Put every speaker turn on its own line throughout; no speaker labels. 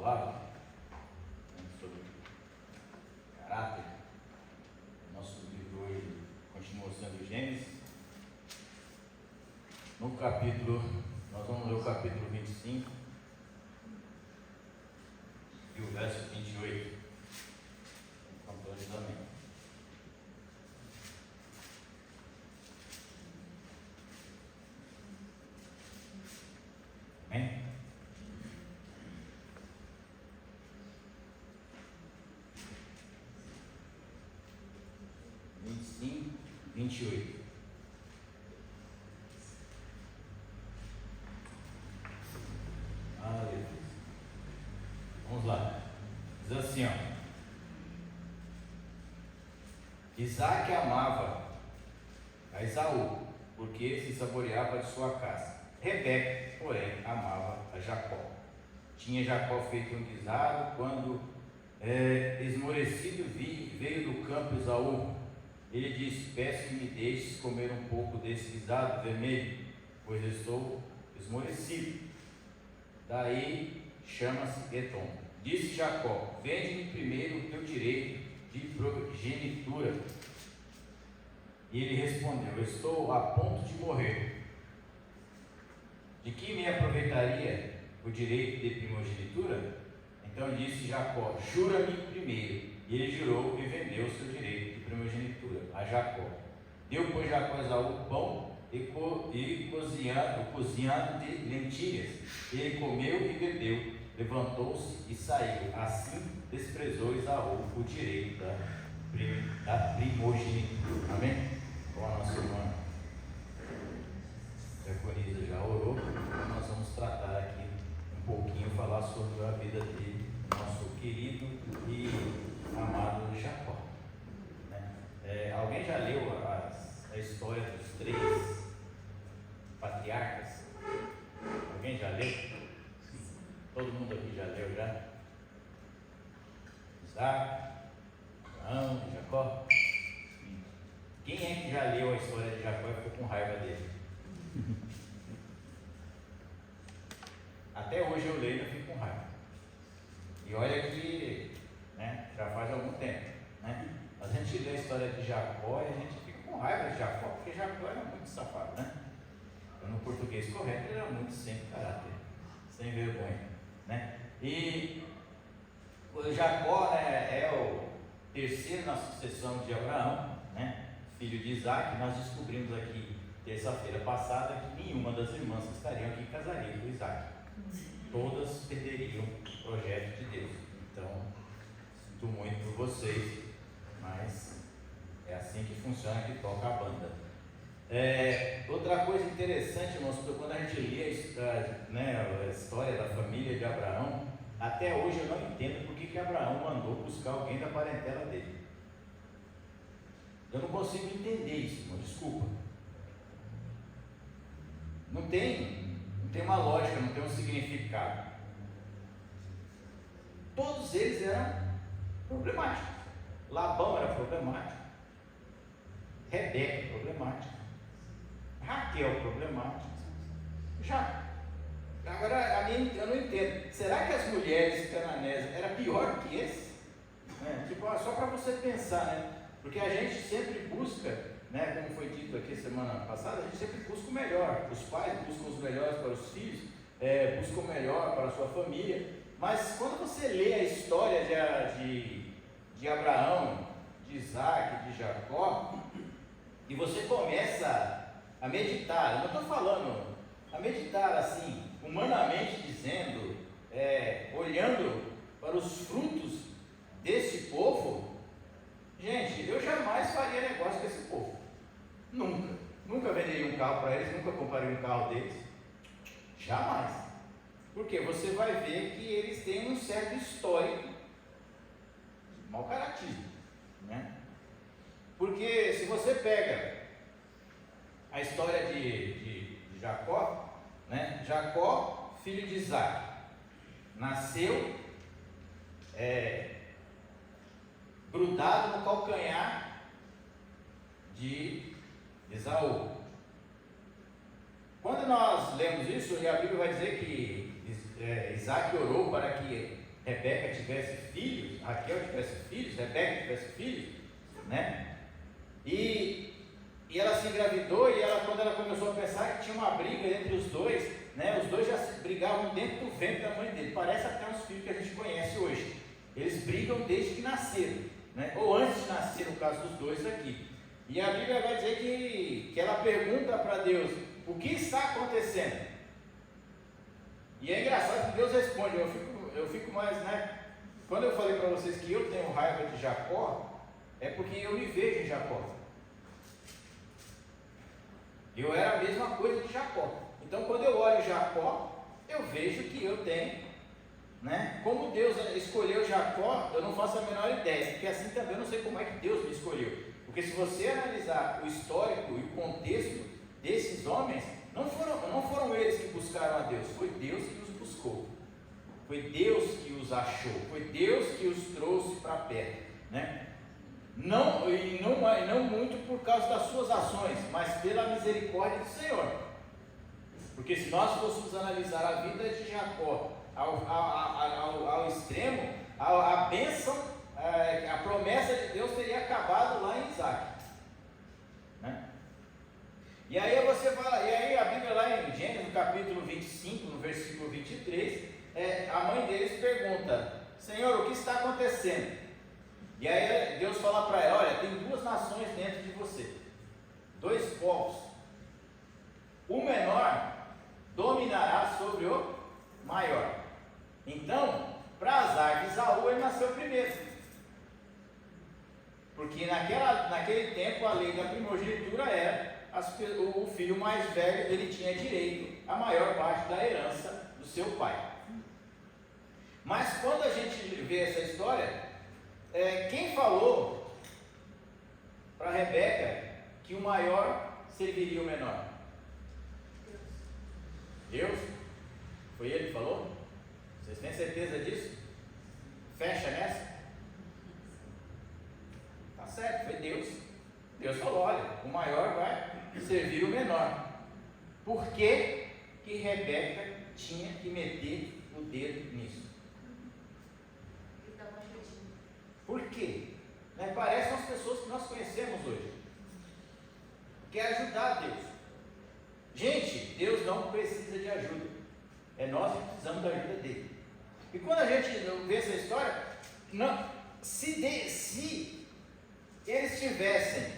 palavra sobre caráter. Nosso livro hoje continua sendo Gênesis. No capítulo, nós vamos ler o capítulo 25 e o verso 28. Então, todos também. Amém? Cinco, 28. Aleluia. Vamos lá. Diz assim, ó. Isaac amava a Esaú, porque se saboreava de sua caça. Rebeca, porém, amava a Jacó. Tinha Jacó feito um guisado quando, esmorecido, veio do campo Esaú. Ele disse: peço que me deixes comer um pouco desse guisado vermelho, pois estou esmorecido. Daí chama-se Edom. Disse Jacó: vende-me primeiro o teu direito de primogenitura. E ele respondeu: estou a ponto de morrer. De que me aproveitaria o direito de primogenitura? Então disse Jacó: jura-me primeiro. E ele jurou e vendeu o seu direito de primogenitura a Jacó. Deu, pois, Jacó a Esaú pão e cozinhado de lentilhas. Ele comeu e bebeu, levantou-se e saiu. Assim desprezou Esaú o direito da primogenitura. Amém? Com a nossa irmã Diaconisa já orou, então nós vamos tratar aqui um pouquinho, falar sobre a vida de nosso querido e amado Jacó. Alguém já leu a história dos 3 patriarcas? Alguém já leu? Todo mundo aqui já leu já? Isaac, Abraão e Jacó? Quem é que já leu a história de Jacó e ficou com raiva dele? Até hoje eu leio e fico com raiva. E olha que já faz algum tempo. A gente lê a história de Jacó e a gente fica com raiva de Jacó, porque Jacó era muito safado, né? Então, no português correto, ele era muito sem caráter, sem vergonha, né? E o Jacó é o terceiro na sucessão de Abraão, né? Filho de Isaac. Nós descobrimos aqui terça-feira passada que nenhuma das irmãs que estariam aqui casaria com Isaac. Todas perderiam o projeto de Deus. Então, sinto muito por vocês, mas é assim que funciona, que toca a banda. Outra coisa interessante, irmãos, quando a gente lê a história da família de Abraão, até hoje eu não entendo por que Abraão mandou buscar alguém da parentela dele. Eu não consigo entender isso, irmão, desculpa. Não tem uma lógica, não tem um significado. Todos eles eram problemáticos. Labão era problemático, Rebeca problemática, Raquel problemática. Agora eu não entendo. Será que as mulheres cananésias eram pior do que esse? Só para você pensar, né? Porque a gente sempre busca, como foi dito aqui semana passada, a gente sempre busca o melhor. Os pais buscam os melhores para os filhos, buscam o melhor para a sua família. Mas quando você lê a história de Abraão, de Isaac, de Jacó, e você começa a meditar, eu não estou falando a meditar assim, humanamente dizendo, olhando para os frutos desse povo, gente, eu jamais faria negócio com esse povo. Nunca venderia um carro para eles, nunca compraria um carro deles. Jamais. Porque você vai ver que eles têm um certo histórico de mau caratismo, Porque se você pega a história de Jacó, Jacó, filho de Isaac, nasceu grudado no calcanhar de Esaú. Quando nós lemos isso, e a Bíblia vai dizer que Isaac orou para que Rebeca tivesse filhos, Raquel tivesse filhos, Rebeca tivesse filhos, né? E ela se engravidou, e quando ela começou a pensar que tinha uma briga entre os dois, né? Os dois já se brigavam dentro do ventre da mãe dele. Parece até uns filhos que a gente conhece hoje. Eles brigam desde que nasceram, né? Ou antes de nascer, no caso dos dois aqui. E a Bíblia vai dizer que ela pergunta para Deus: o que está acontecendo? E é engraçado que Deus responde. Eu fico mais, né? Quando eu falei para vocês que eu tenho raiva de Jacó, é porque eu me vejo em Jacó. Eu era a mesma coisa de Jacó. Então, quando eu olho Jacó, eu vejo que eu tenho, né? Como Deus escolheu Jacó, eu não faço a menor ideia, porque assim também eu não sei como é que Deus me escolheu. Porque se você analisar o histórico e o contexto desses homens, não foram eles que buscaram a Deus, foi Deus que os buscou. Foi Deus que os achou, foi Deus que os trouxe para perto, né? Não muito por causa das suas ações, mas pela misericórdia do Senhor. Porque se nós fôssemos analisar a vida de Jacó ao extremo, a bênção, a promessa de Deus teria acabado lá em Isaac, né? E aí a Bíblia lá em Gênesis, no capítulo 25, no versículo 23, a mãe deles pergunta: Senhor, o que está acontecendo? E aí Deus fala para ela: olha, tem duas nações dentro de você, dois povos. O menor dominará sobre o maior. Então, para azar de Esaú, ele nasceu primeiro. Porque naquele tempo a lei da primogenitura era o filho mais velho, ele tinha direito à maior parte da herança do seu pai. Mas quando a gente vê essa história, quem falou para Rebeca que o maior serviria o menor? Deus? Foi ele que falou? Vocês têm certeza disso? Fecha nessa? Tá certo, foi Deus. Deus falou: olha, o maior vai servir o menor. Por que Rebeca tinha que meter o dedo nisso? Por quê? Parecem as pessoas que nós conhecemos hoje. Quer ajudar Deus. Gente, Deus não precisa de ajuda. É nós que precisamos da ajuda dele. E quando a gente vê essa história, se eles tivessem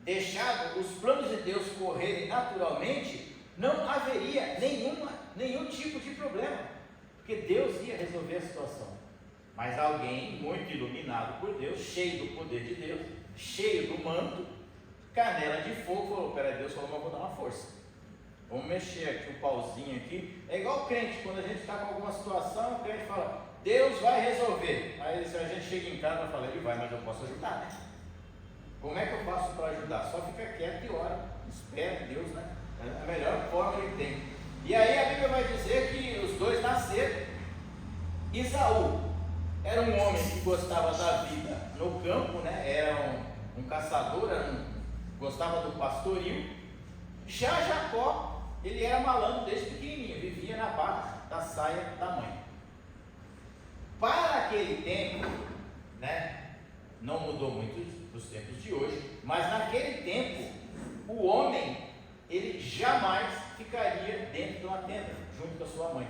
deixado os planos de Deus correrem naturalmente, não haveria nenhum tipo de problema, porque Deus ia resolver a situação. Mas alguém muito iluminado por Deus, cheio do poder de Deus, cheio do manto, canela de fogo, falou: peraí, Deus falou, mas eu vou dar uma força. Vamos mexer aqui o pauzinho aqui. É igual o crente, quando a gente está com alguma situação, o crente fala: Deus vai resolver. Aí se a gente chega em casa e fala: ele vai, mas eu posso ajudar, né? Como é que eu faço para ajudar? Só fica quieto e ora, espera Deus, né? É a melhor forma que ele tem. E aí a Bíblia vai dizer que os dois nasceram. Esaú era um homem que gostava da vida no campo, né? Era um caçador, gostava do pastorio. Já Jacó, ele era malandro desde pequenininho, vivia na barra da saia da mãe. Para aquele tempo, né? Não mudou muito dos tempos de hoje, mas naquele tempo, o homem, ele jamais ficaria dentro de uma tenda, junto com a sua mãe.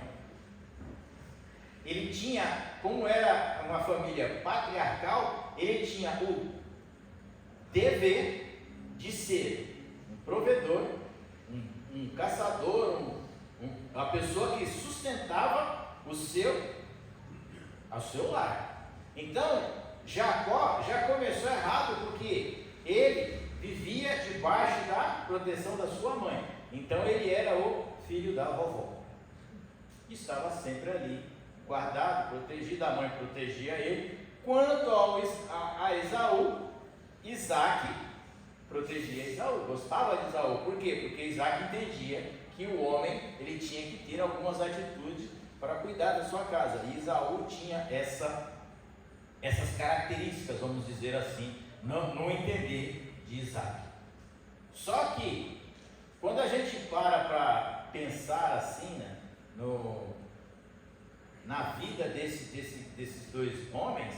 Ele tinha, como era uma família patriarcal, ele tinha o dever de ser um provedor, um caçador, uma pessoa que sustentava o seu lar. Então, Jacó já começou errado, porque ele vivia debaixo da proteção da sua mãe. Então ele era o filho da vovó, estava sempre ali, guardado, protegido. A mãe protegia ele. Quanto a Esaú, Isaac protegia Esaú, gostava de Esaú. Por quê? Porque Isaac entendia que o homem, ele tinha que ter algumas atitudes para cuidar da sua casa, e Esaú tinha essas características, vamos dizer assim, no entender de Isaac. Só que quando a gente para pensar assim, né, na vida desses dois homens,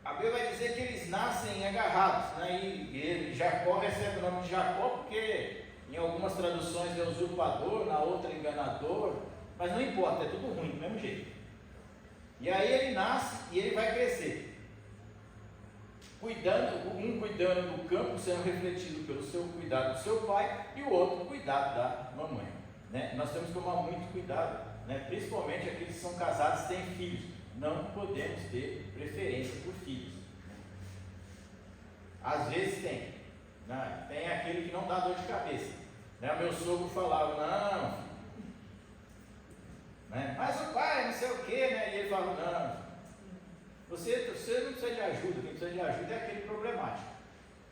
a Bíblia vai dizer que eles nascem agarrados, né? E Jacó recebe o nome de Jacó porque em algumas traduções é usurpador, na outra enganador, mas não importa, é tudo ruim do mesmo jeito. E aí ele nasce e ele vai crescer, cuidando do campo, sendo refletido pelo seu cuidado do seu pai, e o outro cuidado da mamãe, né? Nós temos que tomar muito cuidado, né? Principalmente aqueles que são casados e têm filhos. Não podemos ter preferência por filhos. Às vezes tem, né? Tem aquele que não dá dor de cabeça, né? Meu sogro falava, não, né? Mas o pai não sei o que, né? E ele falava, não, você não precisa de ajuda, quem precisa de ajuda é aquele problemático.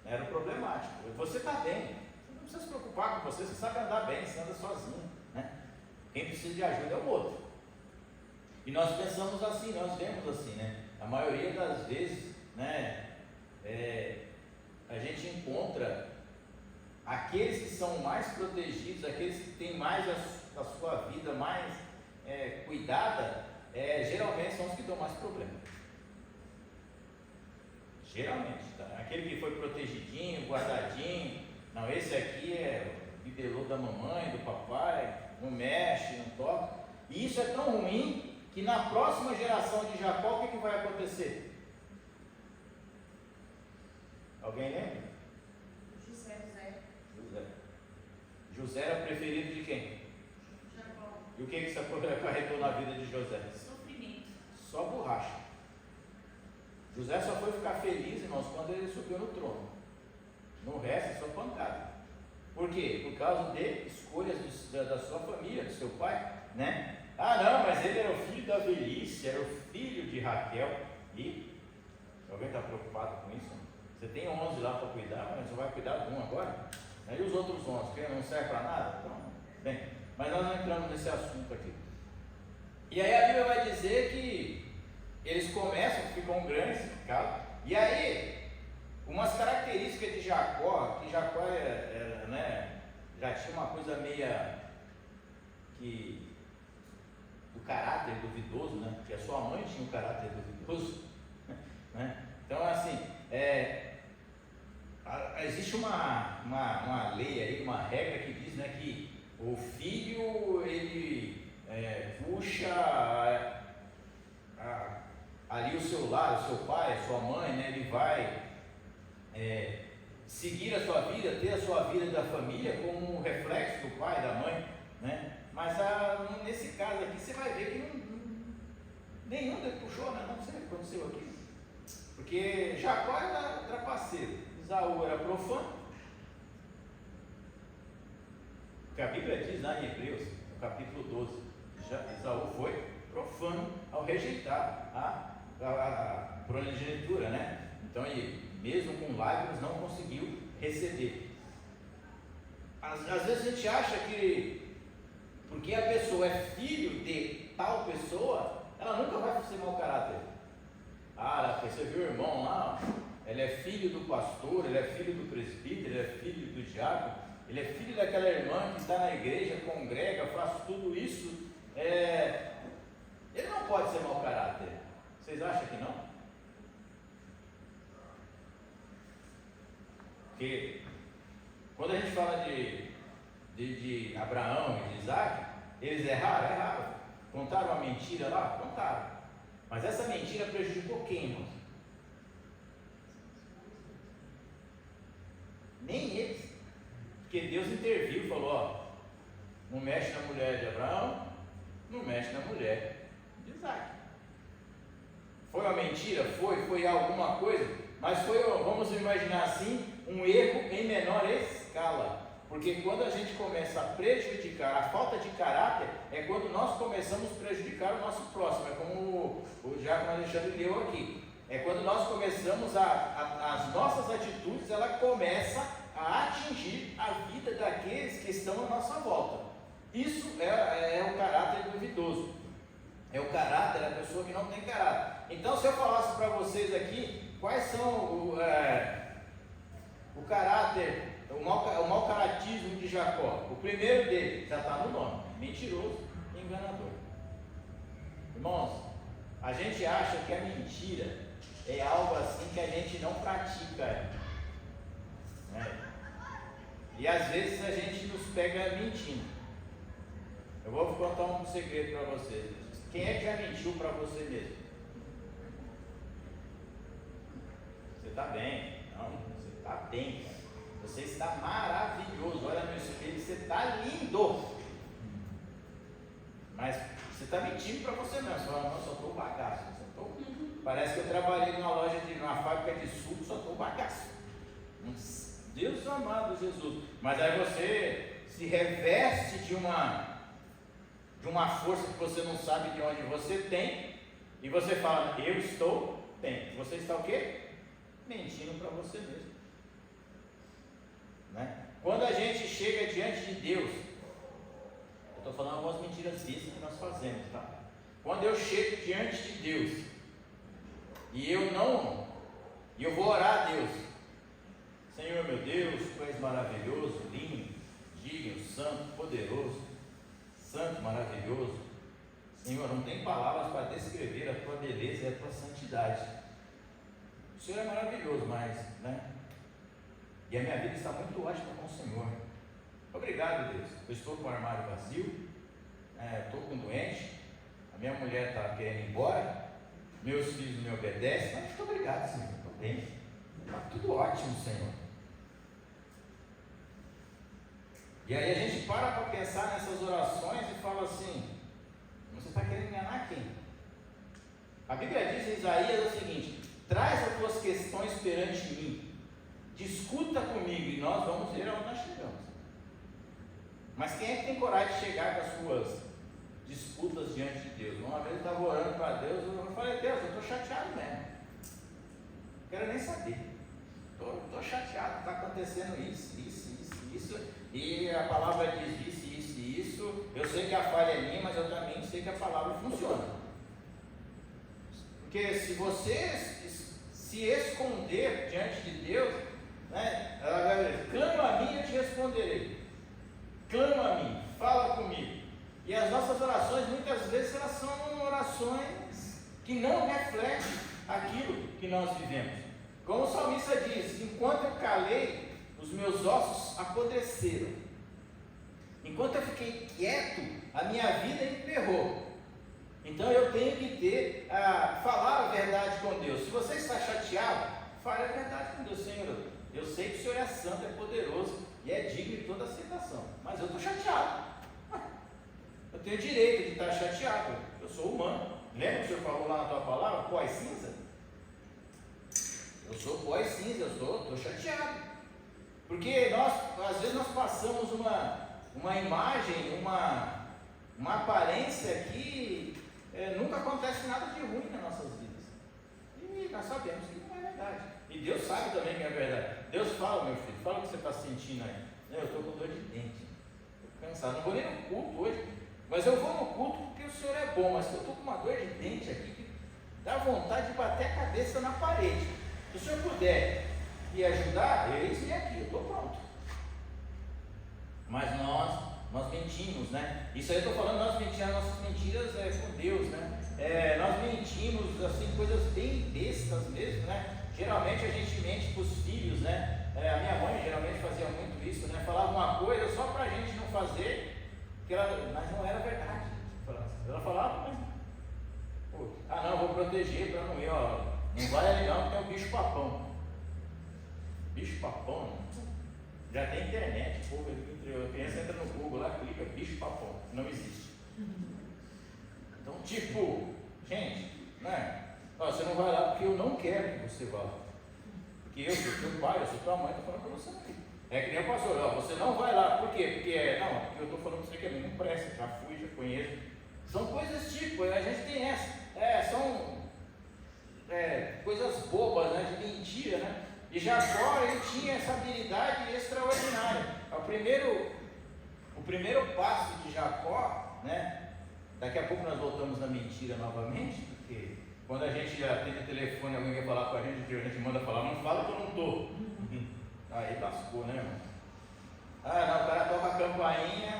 Era o problemático. Você está bem, você não precisa se preocupar com você sabe andar bem, você anda sozinho, né? Quem precisa de ajuda é o outro. E nós pensamos assim, nós vemos assim, né? A maioria das vezes, né? A gente encontra aqueles que são mais protegidos, aqueles que têm mais a sua vida mais cuidada, geralmente são os que dão mais problema. Geralmente, tá? Aquele que foi protegidinho, guardadinho, não, esse aqui é o bibelô da mamãe, do papai, não mexe, não toca. E isso é tão ruim que na próxima geração de Jacó, o que vai acontecer? Alguém lembra? José era preferido de quem?
Jacó.
E o que isso acarretou na vida de José?
Sofrimento.
Só borracha. José só foi ficar feliz, irmãos, quando ele subiu no trono. No resto é só pancada. Por quê? Por causa de escolhas da sua família, do seu pai, né? Ah, não, mas ele era o filho da velhice, era o filho de Raquel. E alguém está preocupado com isso? Você tem 11 lá para cuidar, mas você vai cuidar de um agora? E os outros 11, que não serve para nada? Então, bem, mas nós não entramos nesse assunto aqui. E aí a Bíblia vai dizer que eles começam, ficam grandes, e aí, umas características de Jacó, que Jacó era, né, já tinha uma coisa meia do caráter duvidoso, né? Porque a sua mãe tinha um caráter duvidoso, né? Então, assim, existe uma lei aí, uma regra que diz, né, que o filho, ele puxa ali o seu lar, o seu pai, a sua mãe, né? Ele vai seguir a sua vida, ter a sua vida da família como um reflexo do pai, da mãe, né? Mas nesse caso aqui você vai ver que nenhum dele puxou, né? Não sei o que aconteceu aqui, porque Jacó era trapaceiro, Esaú era profano, que a Bíblia diz lá em Hebreus, no capítulo 12, Esaú foi profano ao rejeitar a primogenitura, né? Então ele, mesmo com lágrimas, não conseguiu receber. Às vezes a gente acha que porque a pessoa é filho de tal pessoa, ela nunca vai ser mau caráter. Você viu o irmão lá? Ele é filho do pastor, ele é filho do presbítero, ele é filho do diácono, ele é filho daquela irmã que está na igreja, congrega, faz tudo isso. Ele não pode ser mau caráter. Vocês acham que não? Porque quando a gente fala de Abraão e de Isaac, eles erraram, contaram uma mentira lá, contaram, mas essa mentira prejudicou quem, irmãos? Nem eles, porque Deus interviu e falou, não mexe na mulher de Abraão, não mexe na mulher de Isaac. Foi uma mentira? Foi alguma coisa, mas foi, vamos imaginar assim, um erro em menor escala. Porque quando a gente começa a prejudicar, a falta de caráter é quando nós começamos a prejudicar o nosso próximo, é como o Diácono Alexandre leu aqui, é quando nós começamos as nossas atitudes, ela começa a atingir a vida daqueles que estão à nossa volta. Isso é o caráter duvidoso, é o caráter da pessoa que não tem caráter. Então, se eu falasse para vocês aqui, quais são o caráter, o mau caratismo de Jacó, o primeiro dele já está no nome: mentiroso e enganador. A gente acha que a mentira é algo assim que a gente não pratica, né? E às vezes a gente nos pega mentindo. Eu vou contar um segredo para vocês. Quem é que já mentiu para você mesmo? Você está bem? Não, você está bem, cara. Você está maravilhoso. Olha no espelho, você está lindo. Mas você está mentindo para você mesmo. Você fala, não, só estou bagaço. Parece que eu trabalhei numa fábrica de suco, só estou bagaço. Deus amado, Jesus. Mas aí você se reveste de uma força que você não sabe de onde você tem, e você fala, eu estou bem. Você está o quê? Mentindo para você mesmo, né? Quando a gente chega diante de Deus, eu estou falando algumas mentiras vistas que nós fazemos, tá? Quando eu chego diante de Deus e eu vou orar a Deus, Senhor meu Deus, Tu és maravilhoso, lindo, digno, santo, poderoso, santo, maravilhoso. Senhor, não tem palavras para descrever a Tua beleza e a Tua santidade. O Senhor é maravilhoso, mas, né? E a minha vida está muito ótima com o Senhor. Obrigado, Deus. Eu estou com o armário vazio, estou com doente, a minha mulher está querendo ir embora, meus filhos não me obedecem, mas muito obrigado, Senhor. Estou bem. Está tudo ótimo, Senhor. E aí a gente para pensar nessas orações e fala assim, você está querendo enganar quem? A Bíblia diz em Isaías o seguinte, traz as tuas questões perante mim, discuta comigo e nós vamos ver aonde nós chegamos. Mas quem é que tem coragem de chegar com as suas disputas diante de Deus? Uma vez eu estava orando para Deus, eu falei, Deus, eu estou chateado mesmo, não quero nem saber, estou chateado, está acontecendo isso, e a palavra diz isso, eu sei que a falha é minha, mas eu também sei que a palavra funciona. Porque se você se esconder diante de Deus, né, ela vai dizer, clama a mim e eu te responderei, clama a mim, fala comigo. E as nossas orações, muitas vezes, elas são orações que não refletem aquilo que nós vivemos. Como o salmista diz, enquanto eu calei, os meus ossos apodreceram. Enquanto eu fiquei quieto, a minha vida emperrou. Então eu tenho que falar a verdade com Deus. Se você está chateado, fale a verdade com Deus. Senhor, eu sei que o Senhor é santo, é poderoso e é digno de toda aceitação, mas eu estou chateado. Eu tenho direito de estar chateado. Eu sou humano. Lembra que o Senhor falou lá na tua palavra, pó e cinza? Eu sou pó e cinza, eu estou chateado. Porque às vezes nós passamos uma imagem, uma aparência que nunca acontece nada de ruim nas nossas vidas. E nós sabemos que não é verdade. E Deus sabe também que é verdade. Deus fala, meu filho, fala o que você está sentindo aí. Eu estou com dor de dente, estou cansado, não vou nem no culto hoje, mas eu vou no culto porque o Senhor é bom, mas eu estou com uma dor de dente aqui que dá vontade de bater a cabeça na parede. Se o Senhor puder me ajudar, eis-me aqui, eu estou pronto. Mas nós mentimos, né? Isso aí eu estou falando, nós mentimos, as nossas mentiras com Deus, né? Nós mentimos, assim, coisas bem bestas mesmo, né? Geralmente a gente mente para os filhos, né? A minha mãe geralmente fazia muito isso, né? Falava uma coisa só para a gente não fazer, mas não era verdade. Ela falava, mas não, vou proteger para não ir, não vai ali não, porque é um bicho papão. Bicho papão, já tem internet, o povo, a criança entra no Google lá, clica, bicho papão, não existe. Então, gente, né? Você não vai lá porque eu não quero que você vá. Porque eu sou teu pai, eu sou tua mãe, estou falando para você não ir. É que nem o pastor, você não vai lá, por quê? Porque eu estou falando para você que a mim não presta, já fui, já conheço. São coisas a gente tem são coisas bobas, né, de mentira, né? E Jacó, ele tinha essa habilidade extraordinária. O primeiro passo de Jacó, né? Daqui a pouco nós voltamos na mentira novamente, porque quando a gente já tem o telefone, alguém vai falar com a gente manda falar, não fala que eu não estou. Aí lascou, né, irmão? O cara toca a campainha,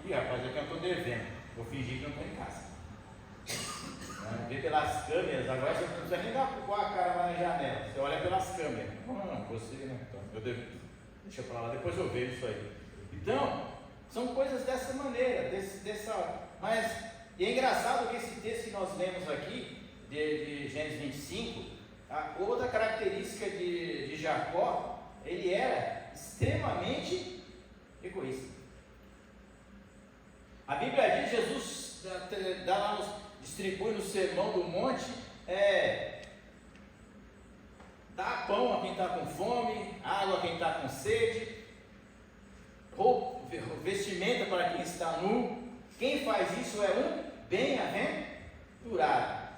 rapaz, é que eu estou devendo. Vou fingir que eu não estou em casa. Né? Vê pelas câmeras, agora você não precisa nem dar com a cara lá na janela, você olha pelas câmeras. Não, você, né? Então, deixa pra lá, depois eu vejo isso aí. Então, são coisas dessa maneira, mas e é engraçado que esse texto que nós lemos aqui, de Gênesis 25, a outra característica de Jacó, ele era extremamente egoísta. A Bíblia diz, Jesus distribui no Sermão do Monte, dá pão a quem está com fome, água a quem está com sede, vestimenta para quem está nu. Quem faz isso é um bem-aventurado.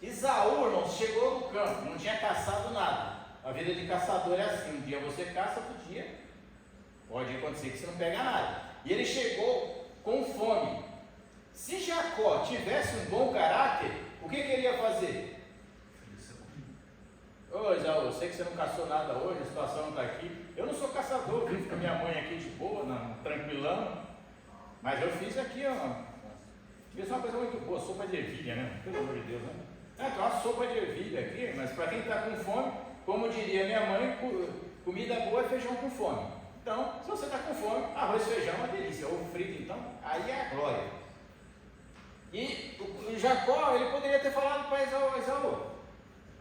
Esaú, irmãos, chegou no campo, não tinha caçado nada. A vida de caçador é assim, um dia você caça, outro dia pode acontecer que você não pega nada. E ele chegou com fome. Se Jacó tivesse um bom caráter, o que ele ia fazer? Ô Esaú, eu sei que você não caçou nada hoje, a situação não está aqui. Eu não sou caçador, vivo com a minha mãe aqui de boa, tranquilão. Mas eu fiz aqui, fiz uma coisa muito boa, sopa de ervilha, né? Pelo amor de Deus, né? Então, uma sopa de ervilha aqui, mas para quem está com fome, como diria minha mãe, comida boa é feijão com fome. Então, se você está com fome, arroz e feijão é uma delícia. Ovo frito, então, aí é a glória. E o Jacó, ele poderia ter falado para Esaú: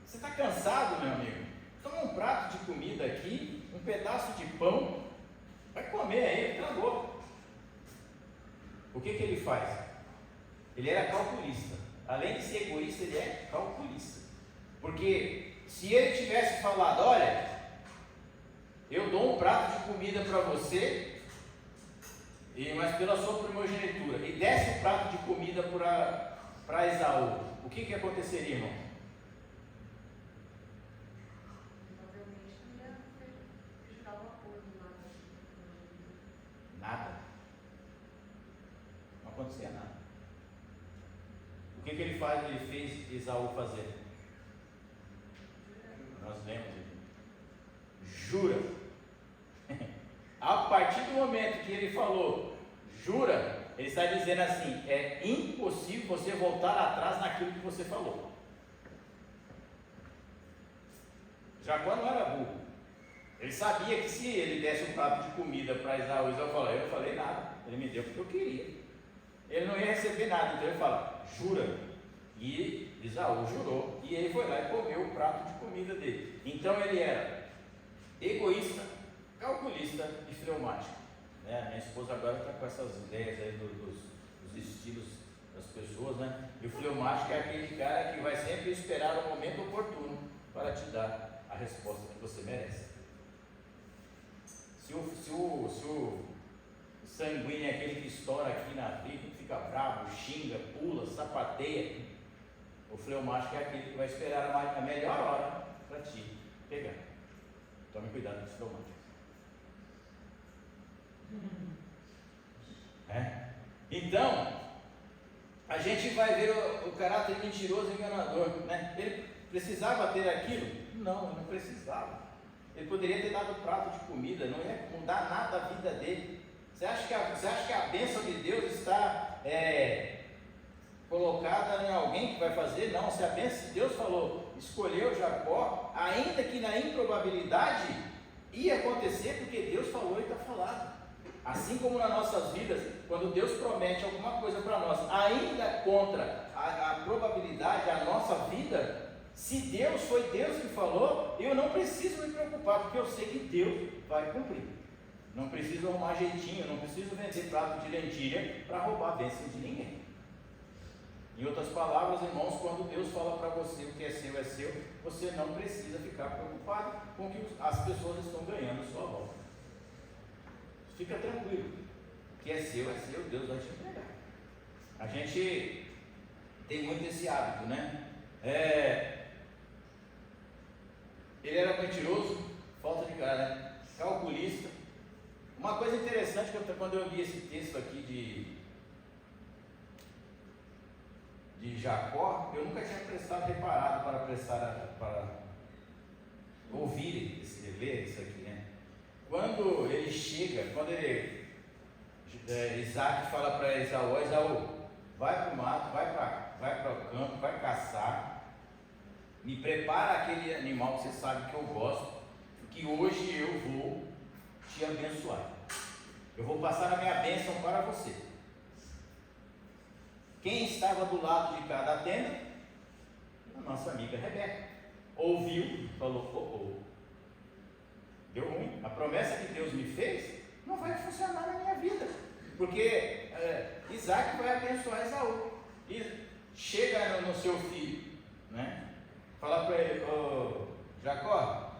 você está cansado, meu amigo? Toma um prato de comida aqui, um pedaço de pão, vai comer aí, acabou. O que ele faz? Ele era calculista. Além de ser egoísta, ele é calculista. Porque se ele tivesse falado: olha, eu dou um prato de comida para você, mas pela sua primogenitura, e desse um prato de comida para Esaú, o que aconteceria, irmão? Nada. Não acontecia nada. O que ele faz? Ele fez Esaú fazer. Nós lemos aqui. Jura. A partir do momento que ele falou jura, ele está dizendo assim: é impossível você voltar atrás naquilo que você falou. Jacó não era burro. Ele sabia que se ele desse um prato de comida para Esaú, Esaú falou: eu não falei nada, ele me deu porque eu queria. Ele não ia receber nada, então ele fala: jura. E Esaú jurou, e ele foi lá e comeu o prato de comida dele. Então ele era egoísta, calculista e fleumático. Né? Minha esposa agora está com essas ideias aí dos estilos das pessoas, né? E o fleumático é aquele cara que vai sempre esperar o momento oportuno para te dar a resposta que você merece. Se o sanguíneo é aquele que estoura aqui na vida, fica bravo, xinga, pula, sapateia, o fleumático é aquele que vai esperar a melhor hora para te pegar. Tome cuidado com os fleumáticos. Então, a gente vai ver o caráter mentiroso e enganador, né? Ele precisava ter aquilo? Não, ele não precisava. Ele poderia ter dado um prato de comida, não ia mudar nada a vida dele. Você acha que a bênção de Deus está colocada em alguém que vai fazer? Não, se a bênção de Deus escolheu Jacó, ainda que na improbabilidade ia acontecer, porque Deus falou e está falado. Assim como nas nossas vidas, quando Deus promete alguma coisa para nós, ainda contra a probabilidade, a nossa vida, se Deus foi Deus que falou, eu não preciso me preocupar, porque eu sei que Deus vai cumprir. Não preciso arrumar jeitinho, não preciso vender prato de lentilha para roubar a bênção de ninguém. Em outras palavras, irmãos, quando Deus fala para você o que é seu, você não precisa ficar preocupado com o que as pessoas estão ganhando à sua volta. Fica tranquilo, o que é seu, Deus vai te entregar. A gente tem muito esse hábito, né? Ele era mentiroso, falta de caráter, calculista. Uma coisa interessante, quando eu li esse texto aqui de Jacó, eu nunca tinha reparado para ouvir, ler isso aqui, né? Quando ele chega, Isaac fala para Esaú: vai para o mato, vai para o campo, vai caçar, me prepara aquele animal que você sabe que eu gosto, que hoje eu vou te abençoar. Eu vou passar a minha bênção para você. Quem estava do lado de cá da tenda? A nossa amiga Rebeca. Ouviu, falou, deu ruim. A promessa que Deus me fez não vai funcionar na minha vida. Porque Isaac vai abençoar Esaú. E chega no seu filho, né? Fala para ele, Jacó,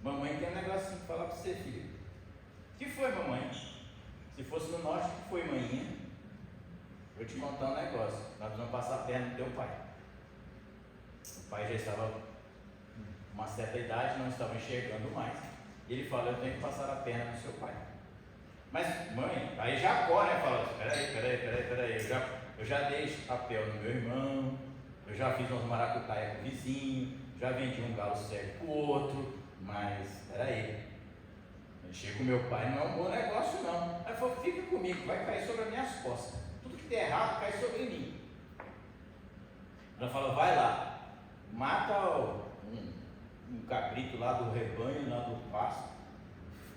mamãe tem um negocinho para falar para você, filho. O que foi, mamãe? Se fosse no norte, o que foi, maninha? Vou te contar um negócio. Nós vamos passar a perna no teu pai. O pai já estava com uma certa idade, não estava enxergando mais. E ele falou, eu tenho que passar a perna no seu pai. Mas, mãe, aí Jacó, né, fala, peraí, eu já dei papel no meu irmão, eu já fiz umas maracutaia com o vizinho, já vendi um galo cego com o outro, mas, peraí, mexer com meu pai não é um bom negócio não. Aí falou, fica comigo, vai cair sobre as minhas costas, tudo que der errado cai sobre mim. Ela falou, vai lá, mata um cabrito lá do rebanho, lá do pasto,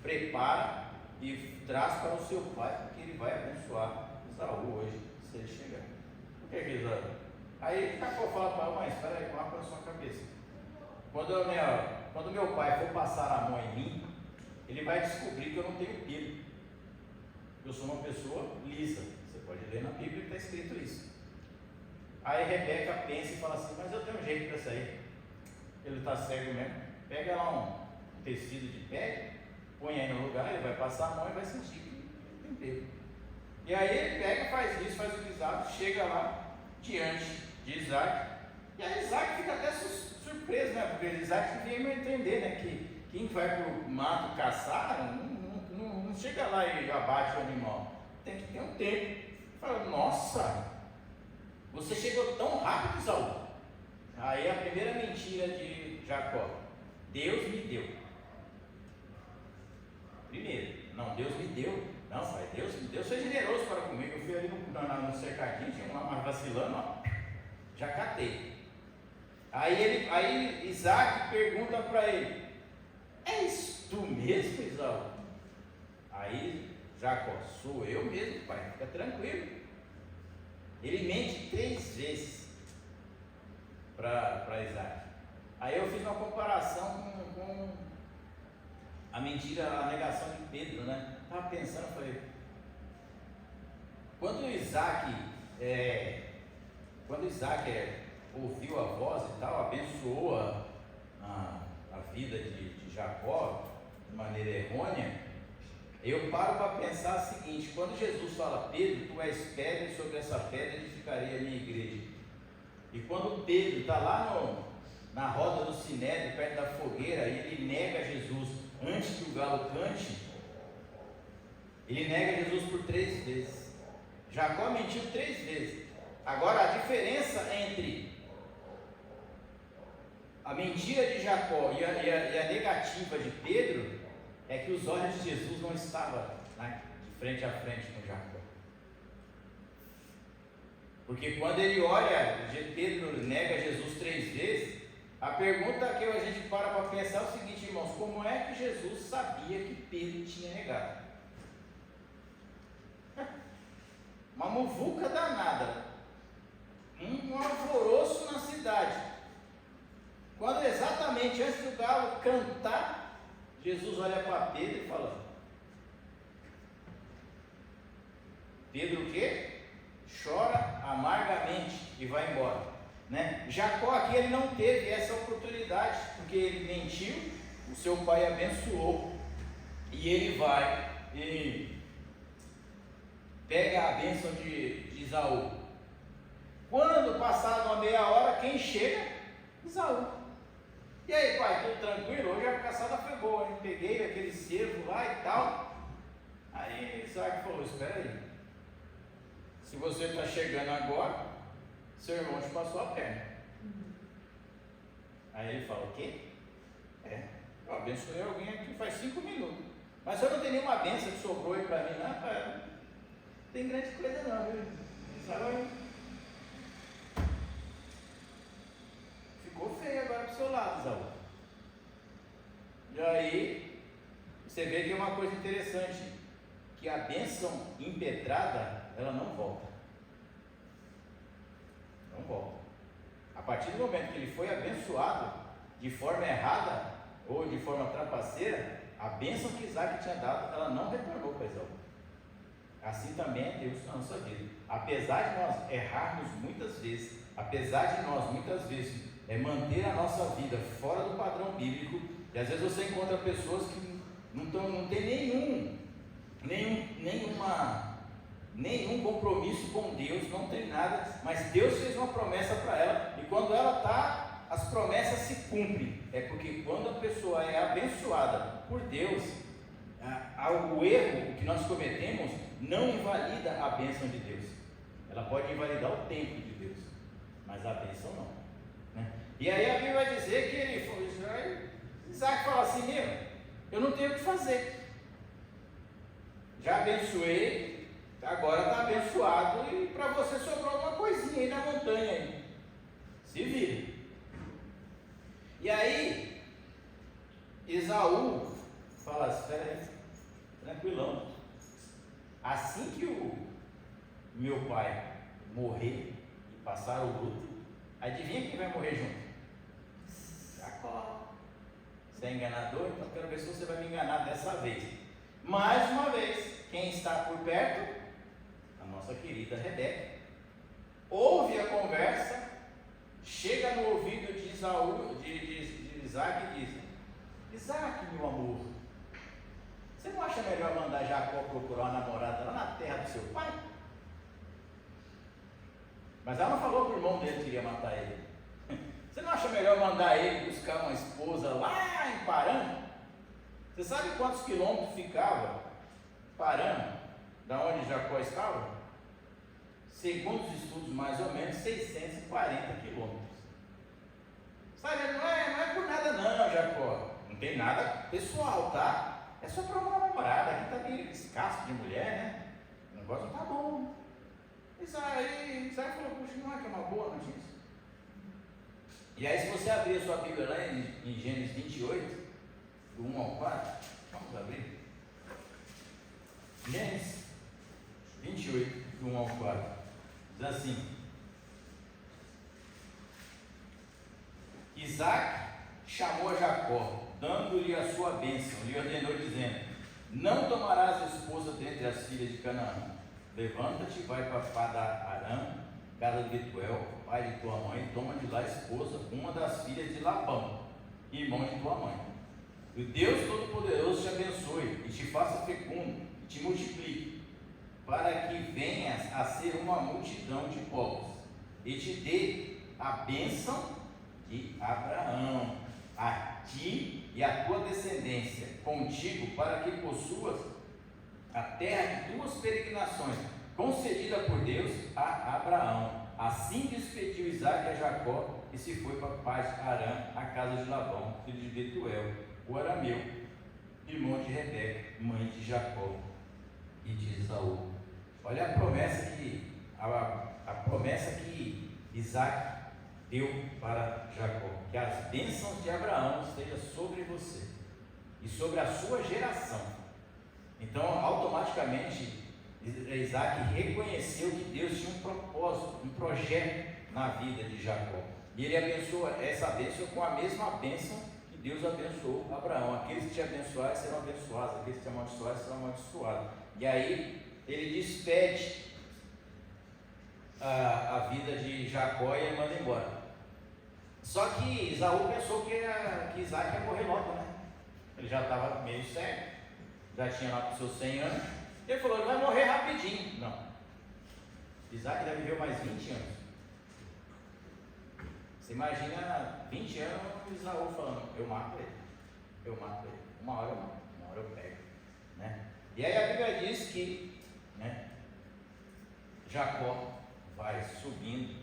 prepara e traz para o seu pai, porque ele vai abençoar Esaú hoje, se ele chegar. O que é que Esaú? Aí Jacó fala para a mãe, espera aí, coloca na sua cabeça. Quando meu pai for passar a mão em mim, ele vai descobrir que eu não tenho pelo. Eu sou uma pessoa lisa. Você pode ler na Bíblia que está escrito isso. Aí Rebeca pensa e fala assim, mas eu tenho um jeito para sair. Ele está cego mesmo. Pega lá um tecido de pele, põe aí no lugar, ele vai passar a mão e vai sentir que tem pelo. E aí ele pega, faz isso, faz o guisado, chega lá diante de Isaac. E aí Isaac fica até surpreso, né? Porque Isaac devia entender, né? Que quem vai para o mato caçar não chega lá e abate o animal. Tem que ter um tempo. Fala, nossa, você chegou tão rápido, Esaú. Aí a primeira mentira de Jacó, Deus me deu. Primeiro, não, Deus me deu. Não, pai, Deus foi generoso para comigo. Eu fui ali no cercadinho, tinha uma vacilando, ó, já catei. Aí Isaac pergunta para ele, és tu mesmo, Esaú? Aí Jacó, sou eu mesmo, pai, fica tranquilo. Ele mente 3 vezes para Isaac. Aí eu fiz uma comparação com a mentira, a negação de Pedro, né? Estava pensando, falei, quando Isaac ouviu a voz e tal, abençoou a vida de Jacó de maneira errônea, eu paro para pensar o seguinte, quando Jesus fala, Pedro, tu és pedra e sobre essa pedra edificarei a minha igreja. E quando Pedro está lá na roda do Sinédrio, perto da fogueira, e ele nega Jesus antes que o galo cante, ele nega Jesus por 3 vezes. Jacó mentiu 3 vezes. Agora a diferença entre a mentira de Jacó e a negativa de Pedro é que os olhos de Jesus não estavam, né, de frente a frente com Jacó. Porque quando ele olha, Pedro nega Jesus 3 vezes, a pergunta que a gente para pensar é o seguinte, irmãos, como é que Jesus sabia que Pedro tinha negado? Uma muvuca danada, um alvoroço na cidade. Quando exatamente antes do galo cantar, Jesus olha para Pedro e fala, Pedro o quê? Chora amargamente e vai embora, né? Jacó aqui ele não teve essa oportunidade, porque ele mentiu, o seu pai abençoou, e ele vai e pega a bênção de Esaú. Quando passada uma meia hora, quem chega? Esaú. E aí, pai, tudo tranquilo? Hoje a caçada foi boa, hein? Peguei aquele cervo lá e tal. Aí Isaac falou, espera aí, se você está chegando agora, seu irmão te passou a perna. Aí ele fala, o quê? Eu abençoei alguém aqui faz 5 minutos, mas eu não tenho nenhuma bênção que sobrou aí para mim, não tem grande coisa não, viu? Ficou feio agora para o seu lado, Esaú. E aí, você vê que é uma coisa interessante, que a bênção impetrada, ela não volta. Não volta. A partir do momento que ele foi abençoado de forma errada, ou de forma trapaceira, a bênção que Isaac tinha dado, ela não retornou para Esaú. Assim também é Deus na nossa vida. Apesar de nós errarmos muitas vezes, apesar de nós muitas vezes manter a nossa vida fora do padrão bíblico, e às vezes você encontra pessoas que não tem nenhum compromisso com Deus, não tem nada, mas Deus fez uma promessa para ela, e quando ela está, as promessas se cumprem. É porque quando a pessoa é abençoada por Deus, o erro que nós cometemos não invalida a bênção de Deus. Ela pode invalidar o tempo de Deus, mas a bênção não, né? E aí a Bíblia vai dizer que ele foi, Isaac fala assim: eu não tenho o que fazer, já abençoei, agora está abençoado, e para você sobrou uma coisinha aí na montanha aí, se vira. E aí Esaú fala assim: espera aí, tranquilão, assim que o meu pai morrer e passar o luto, adivinha quem vai morrer junto? Jacó. Você é enganador? Então quero ver se você vai me enganar dessa vez. Mais uma vez, quem está por perto? A nossa querida Rebeca. Ouve a conversa, chega no ouvido de Isaac e diz: Isaac, meu amor, você não acha melhor mandar Jacó procurar uma namorada lá na terra do seu pai? Mas ela não falou que o irmão dele queria matar ele. Você não acha melhor mandar ele buscar uma esposa lá em Parã? Você sabe quantos quilômetros ficava Parã, da onde Jacó estava? Segundo os estudos, mais ou menos 640 quilômetros. Sabe, não é por nada não, Jacó. Não tem nada pessoal, tá? É só para uma namorada. Aqui está meio escasso de mulher, né? O negócio não está bom. Isaac falou: puxa, não é que é uma boa notícia? E aí, se você abrir a sua Bíblia lá em Gênesis 28, do 1 ao 4, vamos abrir. Gênesis 28, do 1 ao 4, diz assim: Isaac chamou a Jacó, dando-lhe a sua bênção, lhe ordenou, dizendo: não tomarás esposa dentre as filhas de Canaã. Levanta-te, vai para Padã-Arã, casa de Betuel, pai de tua mãe, e toma de lá esposa, uma das filhas de Labão, irmão de tua mãe. E o Deus Todo-Poderoso te abençoe, e te faça fecundo, e te multiplique, para que venhas a ser uma multidão de povos, e te dê a bênção de Abraão, a ti e a tua descendência, contigo, para que possuas a terra de tuas peregrinações, concedida por Deus a Abraão. Assim despediu Isaac a Jacó e se foi para Paz-Arã, a casa de Labão, filho de Betuel, o arameu, irmão de Rebeca, mãe de Jacó e de Esaú. Olha a promessa que Isaac deu para Jacó: que as bênçãos de Abraão estejam sobre você e sobre a sua geração. Então, automaticamente, Isaac reconheceu que Deus tinha um propósito, um projeto na vida de Jacó. E ele abençoa essa bênção com a mesma bênção que Deus abençoou Abraão. Aqueles que te abençoarem serão abençoados, aqueles que te amaldiçoarem serão amaldiçoados. E aí, ele despede a vida de Jacó e ele manda embora. Só que Esaú pensou que Isaac ia morrer logo, né? Ele já estava meio cego, já tinha lá para os seus 100 anos. Ele falou: ele vai morrer rapidinho. Não, Isaac já viveu mais 20 anos. Você imagina 20 anos Esaú falando: eu mato ele, uma hora eu mato, uma hora eu pego, né? E aí a Bíblia diz que, né, Jacó vai subindo,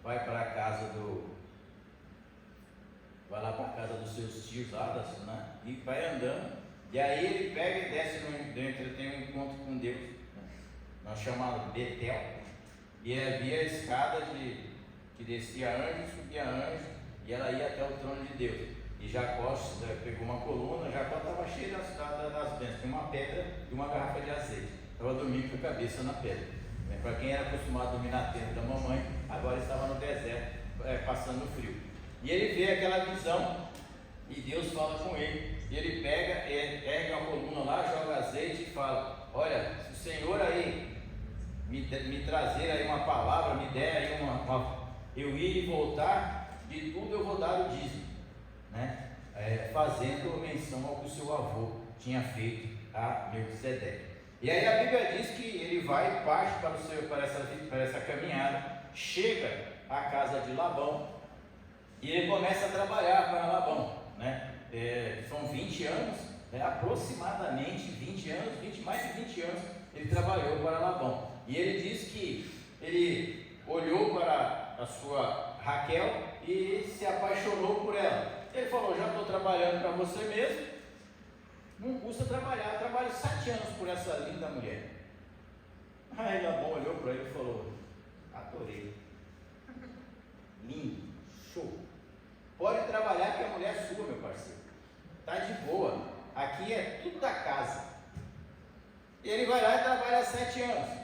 vai lá para a casa dos seus tios lá, né? E vai andando, e aí ele pega e desce dentro, ele tem um encontro com Deus, né? Nós chamamos Betel, E havia a escada que descia anjo e subia anjo, e ela ia até o trono de Deus. E Jacó pegou uma coluna, Jacó estava cheio das bênçãos, tinha uma pedra e uma garrafa de azeite. Estava dormindo com a cabeça na pedra. Para quem era acostumado a dormir na tenda da mamãe, agora estava no deserto, passando frio. E ele vê aquela visão, e Deus fala com ele. E ele ergue uma coluna lá, joga azeite e fala: olha, se o Senhor aí me trazer aí uma palavra, me der aí eu ir e voltar, de tudo eu vou dar o dízimo, né? Fazendo menção ao que o seu avô tinha feito a Melquisedeque. E aí a Bíblia diz que ele vai, parte para essa caminhada, chega à casa de Labão e ele começa a trabalhar para Labão, né? São 20 anos, aproximadamente 20 anos, mais de 20 anos ele trabalhou para Labão. E ele diz que ele olhou para a sua Raquel e se apaixonou por ela. Ele falou: já estou trabalhando para você mesmo, não custa trabalhar, eu trabalho 7 anos por essa linda mulher. Aí Labão olhou para ele e falou: adorei, lindo, show, pode trabalhar que a mulher é sua, meu parceiro, está de boa, aqui é tudo da casa. E ele vai lá e trabalha 7 anos,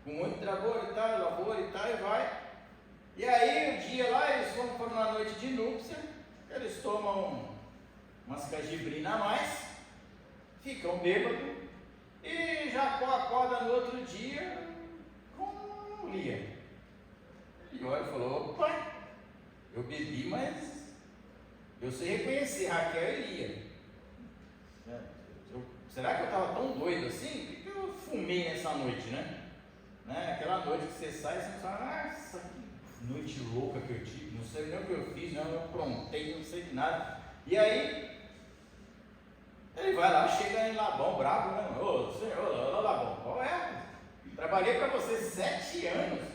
com muito trabalho e tal, labor e tal, e vai. E aí um dia lá, eles vão para uma noite de núpcia, eles tomam umas cajibrinas a mais, ficam bêbados, e Jacó acorda no outro dia com Lia. Ele olha e falou: opa, eu bebi, mas eu sei reconhecer Raquel e Lia. Será que eu estava tão doido assim? Por que eu fumei nessa noite, né? Aquela noite que você sai e você fala: nossa, que noite louca que eu tive, não sei nem o que eu fiz, não, eu aprontei, não sei de nada. E aí, ele vai lá, chega em Labão, bravo, né? Ô senhor, ô Labão, qual é? Trabalhei para você 7 anos,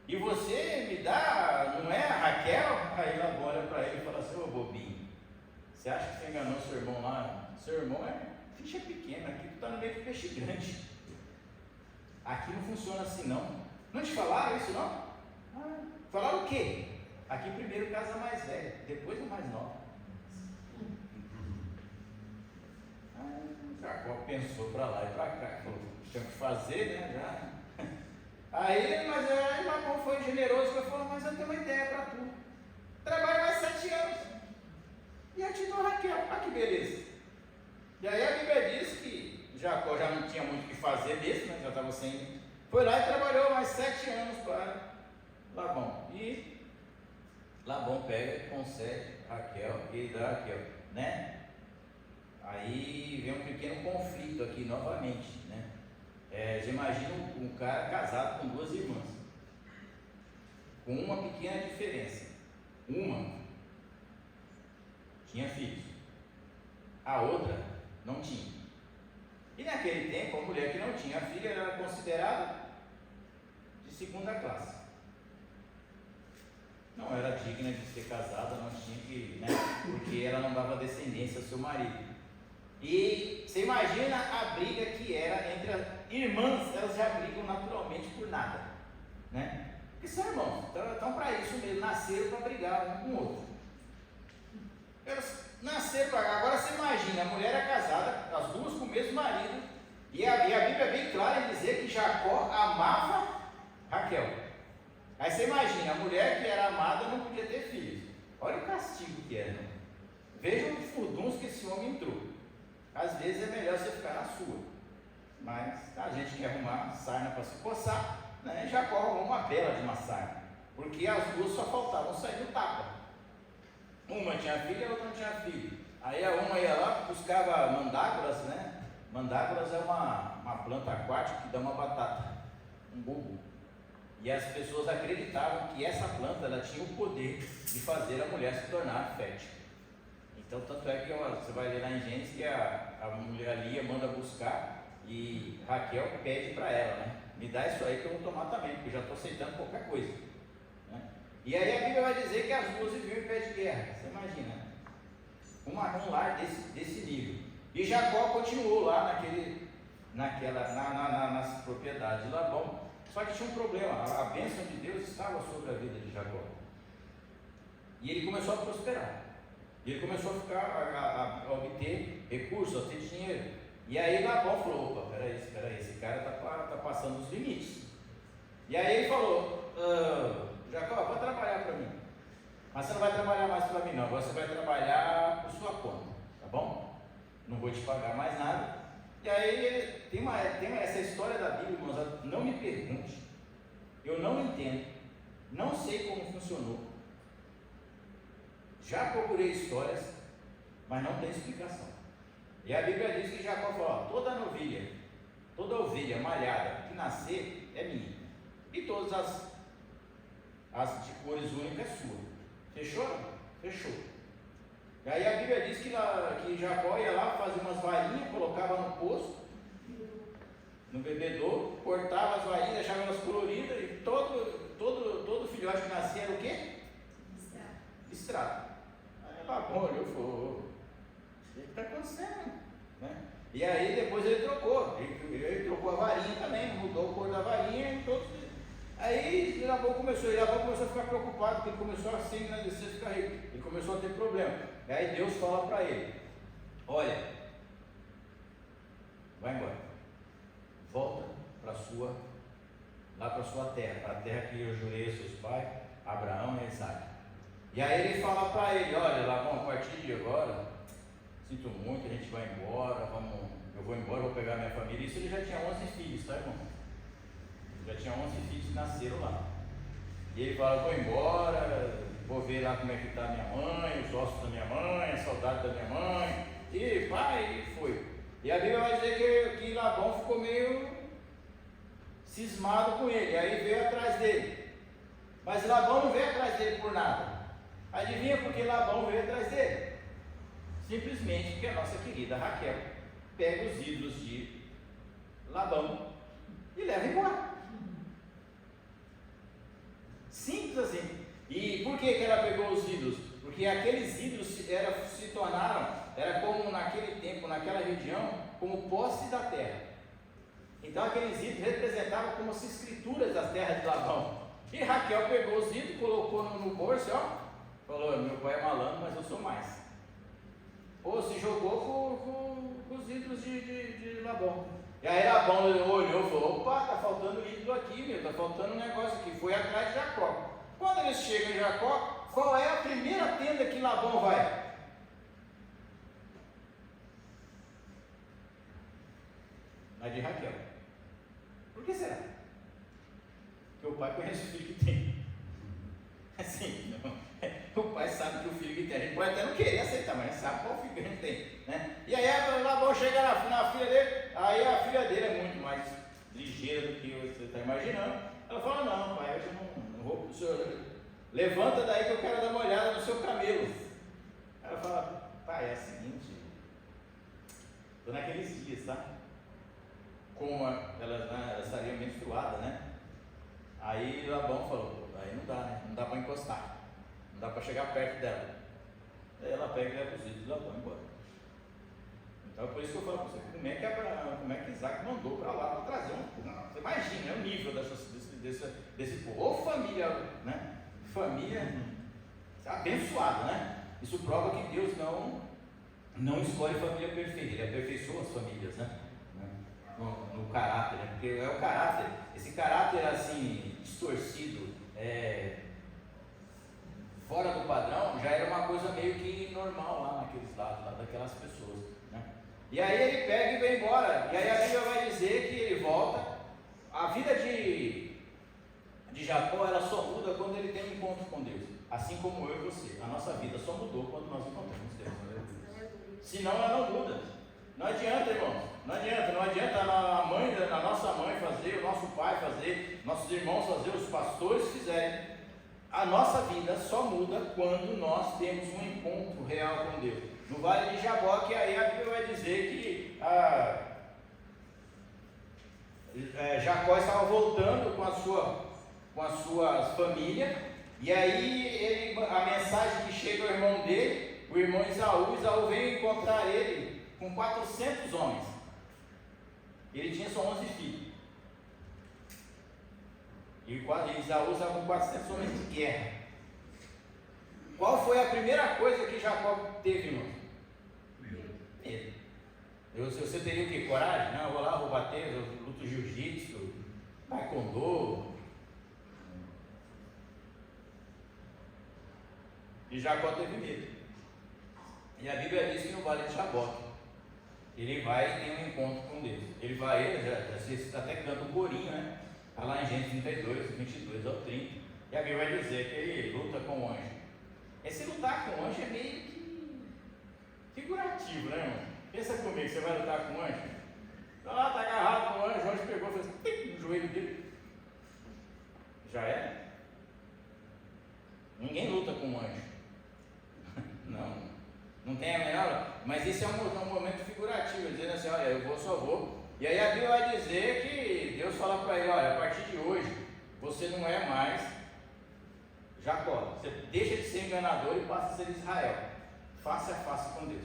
e você me dá, não é a Raquel? Aí Labão olha para ele e fala assim: ô bobinho, você acha que você enganou seu irmão lá? Seu irmão ficha pequena, aqui tu está no meio do peixe grande. Aqui não funciona assim não. Não te falaram isso não? Falaram o quê? Aqui primeiro casa mais velha, depois o mais nova. Jacó pensou para lá e para cá, falou: tem que fazer, né? Já. Aí Labão foi generoso e falou: mas eu tenho uma ideia para tu. Trabalha mais 7 anos e eu te dou Raquel. Olha que beleza. E aí a Bíblia diz que Jacó já não tinha muito o que fazer mesmo, né? Já estava sem. Foi lá e trabalhou mais 7 anos para Labão. E Labão pega e concede Raquel e dá Raquel, né? Aí vem um pequeno conflito aqui novamente, né? Você imagina um cara casado com 2 irmãs, com uma pequena diferença. Uma tinha filhos, a outra não tinha. E naquele tempo, a mulher que não tinha filha era considerada de segunda classe. Não era digna de ser casada, não tinha que, né? Porque ela não dava descendência ao seu marido. E você imagina a briga que era entre as irmãs, elas já brigam naturalmente por nada, né? Porque são irmãos, então para isso mesmo, nasceram para brigar um com o outro. Elas nasceram para cá. Agora você imagina, a mulher é casada, as duas com o mesmo marido, e a Bíblia é bem clara em dizer que Jacó amava Raquel. Aí você imagina, a mulher que era amada não podia ter filhos. Olha o castigo que era, né? Vejam os furduns que esse homem entrou. Às vezes é melhor você ficar na sua, mas a gente quer arrumar sarna para se coçar, né? Jacó arrumou uma bela de uma sarna, porque as duas só faltavam sair do tapa. Uma tinha filho e a outra não tinha filho. Aí a uma ia lá, buscava mandrágoras, né? Mandrágoras é uma planta aquática que dá uma batata, um bulbo. E as pessoas acreditavam que essa planta ela tinha o poder de fazer a mulher se tornar fértil. Então, tanto é que você vai ler lá em Gênesis que a mulher Lia manda buscar e Raquel pede para ela, né? Me dá isso aí que eu vou tomar também, porque eu já estou aceitando qualquer coisa, né? E aí a Bíblia vai dizer que as duas viviam em pé de guerra. Você imagina, um lar desse nível. E Jacó continuou lá nas propriedades de Labão. Só que tinha um problema, a bênção de Deus estava sobre a vida de Jacó. E ele começou a prosperar. E ele começou a ficar, a obter recursos, a ter dinheiro. E aí Labão falou, opa, peraí, esse cara está passando os limites. E aí ele falou, Jacó, vai trabalhar para mim. Mas você não vai trabalhar mais para mim não, agora você vai trabalhar por sua conta, tá bom? Não vou te pagar mais nada. E aí tem essa história da Bíblia, irmãos, não me pergunte, eu não entendo, não sei como funcionou, já procurei histórias, mas não tem explicação. E a Bíblia diz que Jacó falou, toda ovelha malhada que nascer é minha, e todas as de cores únicas é sua. Fechou? Fechou. E aí a Bíblia diz que Jacó ia lá fazer umas varinhas, colocava no poço, no bebedouro, cortava as varinhas, deixava elas coloridas, e todo filhote que nascia era o quê? Listrado. Aí Labão olhou e falou, o que está acontecendo? Né? E aí depois ele trocou a varinha também, mudou a cor da varinha e todos. Aí Labão começou a ficar preocupado, porque ele começou a se engrandecer, ficar rico, ele começou a ter problema. E aí Deus fala para ele, olha, vai embora, volta para sua terra, para a terra que eu jurei a seus pais, Abraão e Isaac. E aí ele fala para ele, olha Labão, a partir de agora, sinto muito, a gente vai embora, eu vou embora, vou pegar minha família. Isso ele já tinha 11 filhos, tá irmão? Já tinha 11 filhos que nasceram lá. E ele fala, vou embora, vou ver lá como é que está minha mãe, os ossos da minha mãe, a saudade da minha mãe. E pai, foi. E a Bíblia vai dizer que Labão ficou meio cismado com ele, aí veio atrás dele. Mas Labão não veio atrás dele por nada. Adivinha por que Labão veio atrás dele? Simplesmente porque a nossa querida Raquel pega os ídolos de Labão e leva embora. Simples assim. E por que ela pegou os ídolos? Porque aqueles ídolos se tornaram, era como naquele tempo, naquela região, como posse da terra. Então aqueles ídolos representavam como as escrituras das terras de Labão. E Raquel pegou os ídolos, colocou no bolso, falou, meu pai é malandro, mas eu sou mais. Ou se jogou com os ídolos de Labão. E aí Labão olhou e falou, opa, está faltando ídolo aqui, está faltando um negócio aqui. Foi atrás de Jacó. Quando eles chegam em Jacó, qual é a primeira tenda que Labão vai? A de Raquel. Por que será? Porque o pai conhece o filho que tem. Assim, não. O pai sabe que o filho que tem, a gente pode até não querer aceitar, mas sabe qual filho que a gente tem, né? E aí Labão chega na filha dele, aí a filha dele é muito mais ligeira do que você está imaginando. Ela fala, não pai, eu não vou, o senhor levanta daí que eu quero dar uma olhada no seu camelo. Ela fala, pai, é o seguinte, estou naqueles dias, tá? Como ela estaria menstruada, né? Aí Labão falou, aí não dá, né? Não dá para encostar. Não dá para chegar perto dela. Aí ela pega e leva os ídolos e ela vai embora. Então é por isso que eu falo para você, como é que Isaac mandou para lá para trazer você imagina, é o nível desse povo. Ou família, né? Família abençoada, né? Isso prova que Deus não escolhe família perfeita, Ele aperfeiçoa as famílias, né? No caráter, né? Porque é o caráter, esse caráter assim, distorcido, fora do padrão, já era uma coisa meio que normal lá naqueles lados, lá daquelas pessoas, né? E aí ele pega e vai embora, e aí a Bíblia vai dizer que ele volta. A vida de Jacó, ela só muda quando ele tem um encontro com Deus, assim como eu e você. A nossa vida só mudou quando nós encontramos Deus, senão ela não muda. Não adianta, irmãos, não adianta a nossa mãe fazer, o nosso pai fazer, nossos irmãos fazer, os pastores fizerem. A nossa vida só muda quando nós temos um encontro real com Deus. No Vale de Jaboque, aí a Bíblia vai dizer que Jacó estava voltando com a sua família, e aí a mensagem que chega ao irmão dele, o irmão Isaú vem encontrar ele com 400 homens. Ele tinha só 11 filhos. E Isaú usava 400 homens de guerra. Qual foi a primeira coisa que Jacó teve, irmão? Medo. Você teria o que? Coragem? Não, eu vou lá, vou bater, eu luto jiu-jitsu, taekwondo. E Jacó teve medo. E a Bíblia diz que no Vale de Jaboque ele vai e tem um encontro com Deus. Ele vai, já até canta um corinho, né? Está lá em Gênesis 32, 22 ao 30. E a Bíblia vai dizer que ele luta com o anjo. Esse lutar com o anjo é meio que figurativo, né, irmão? Pensa comigo, você vai lutar com o anjo? Está lá, está agarrado com o anjo pegou e fez no joelho dele. Já é? Ninguém luta com o anjo. Não tem a menor. Mas esse é um momento figurativo, dizendo assim: olha, eu só vou. E aí a Bíblia vai dizer que Deus fala para ele: olha, a partir de hoje você não é mais Jacó, você deixa de ser enganador e passa a ser Israel, face a face com Deus.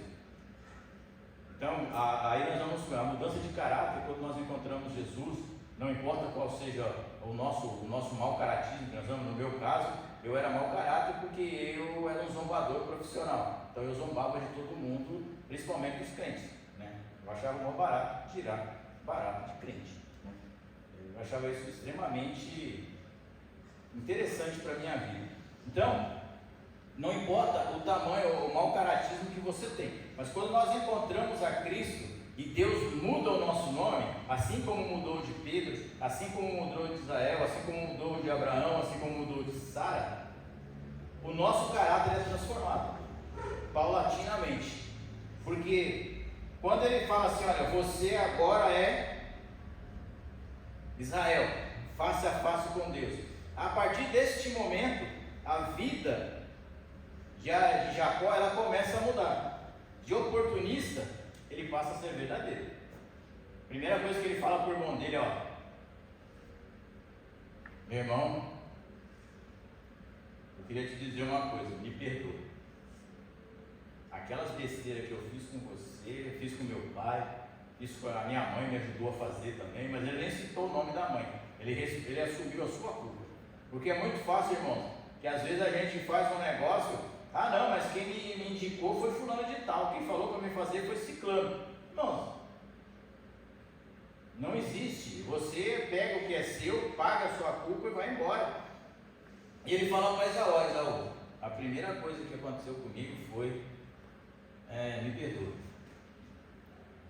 Então, aí nós vamos ver a mudança de caráter quando nós encontramos Jesus. Não importa qual seja o nosso mau caratismo, no meu caso, eu era mau caráter porque eu era um zombador profissional. Então eu zombava de todo mundo, principalmente dos crentes, né? Eu achava mó barato tirar barato de crente, né? Eu achava isso extremamente interessante para a minha vida. Então, não importa o tamanho, o mau caratismo que você tem, mas quando nós encontramos a Cristo e Deus muda o nosso nome, assim como mudou de Pedro, assim como mudou de Israel, assim como mudou de Abraão, assim como mudou de Sara, o nosso caráter é transformado paulatinamente. Porque quando ele fala assim: olha, você agora é Israel, face a face com Deus. A partir deste momento, a vida de Jacó, ela começa a mudar. De oportunista, ele passa a ser verdadeiro. Primeira coisa que ele fala para o irmão dele: ó, meu irmão, eu queria te dizer uma coisa, me perdoa. Aquelas besteiras que eu fiz com você, fiz com meu pai, fiz com a minha mãe, me ajudou a fazer também, mas ele nem citou o nome da mãe, ele assumiu a sua culpa. Porque é muito fácil, irmão, que às vezes a gente faz um negócio: ah não, mas quem me indicou foi fulano de tal, quem falou para me fazer foi ciclano. Não, não existe. Você pega o que é seu, paga a sua culpa e vai embora. E ele fala para Esaú: a primeira coisa que aconteceu comigo foi, me perdoa,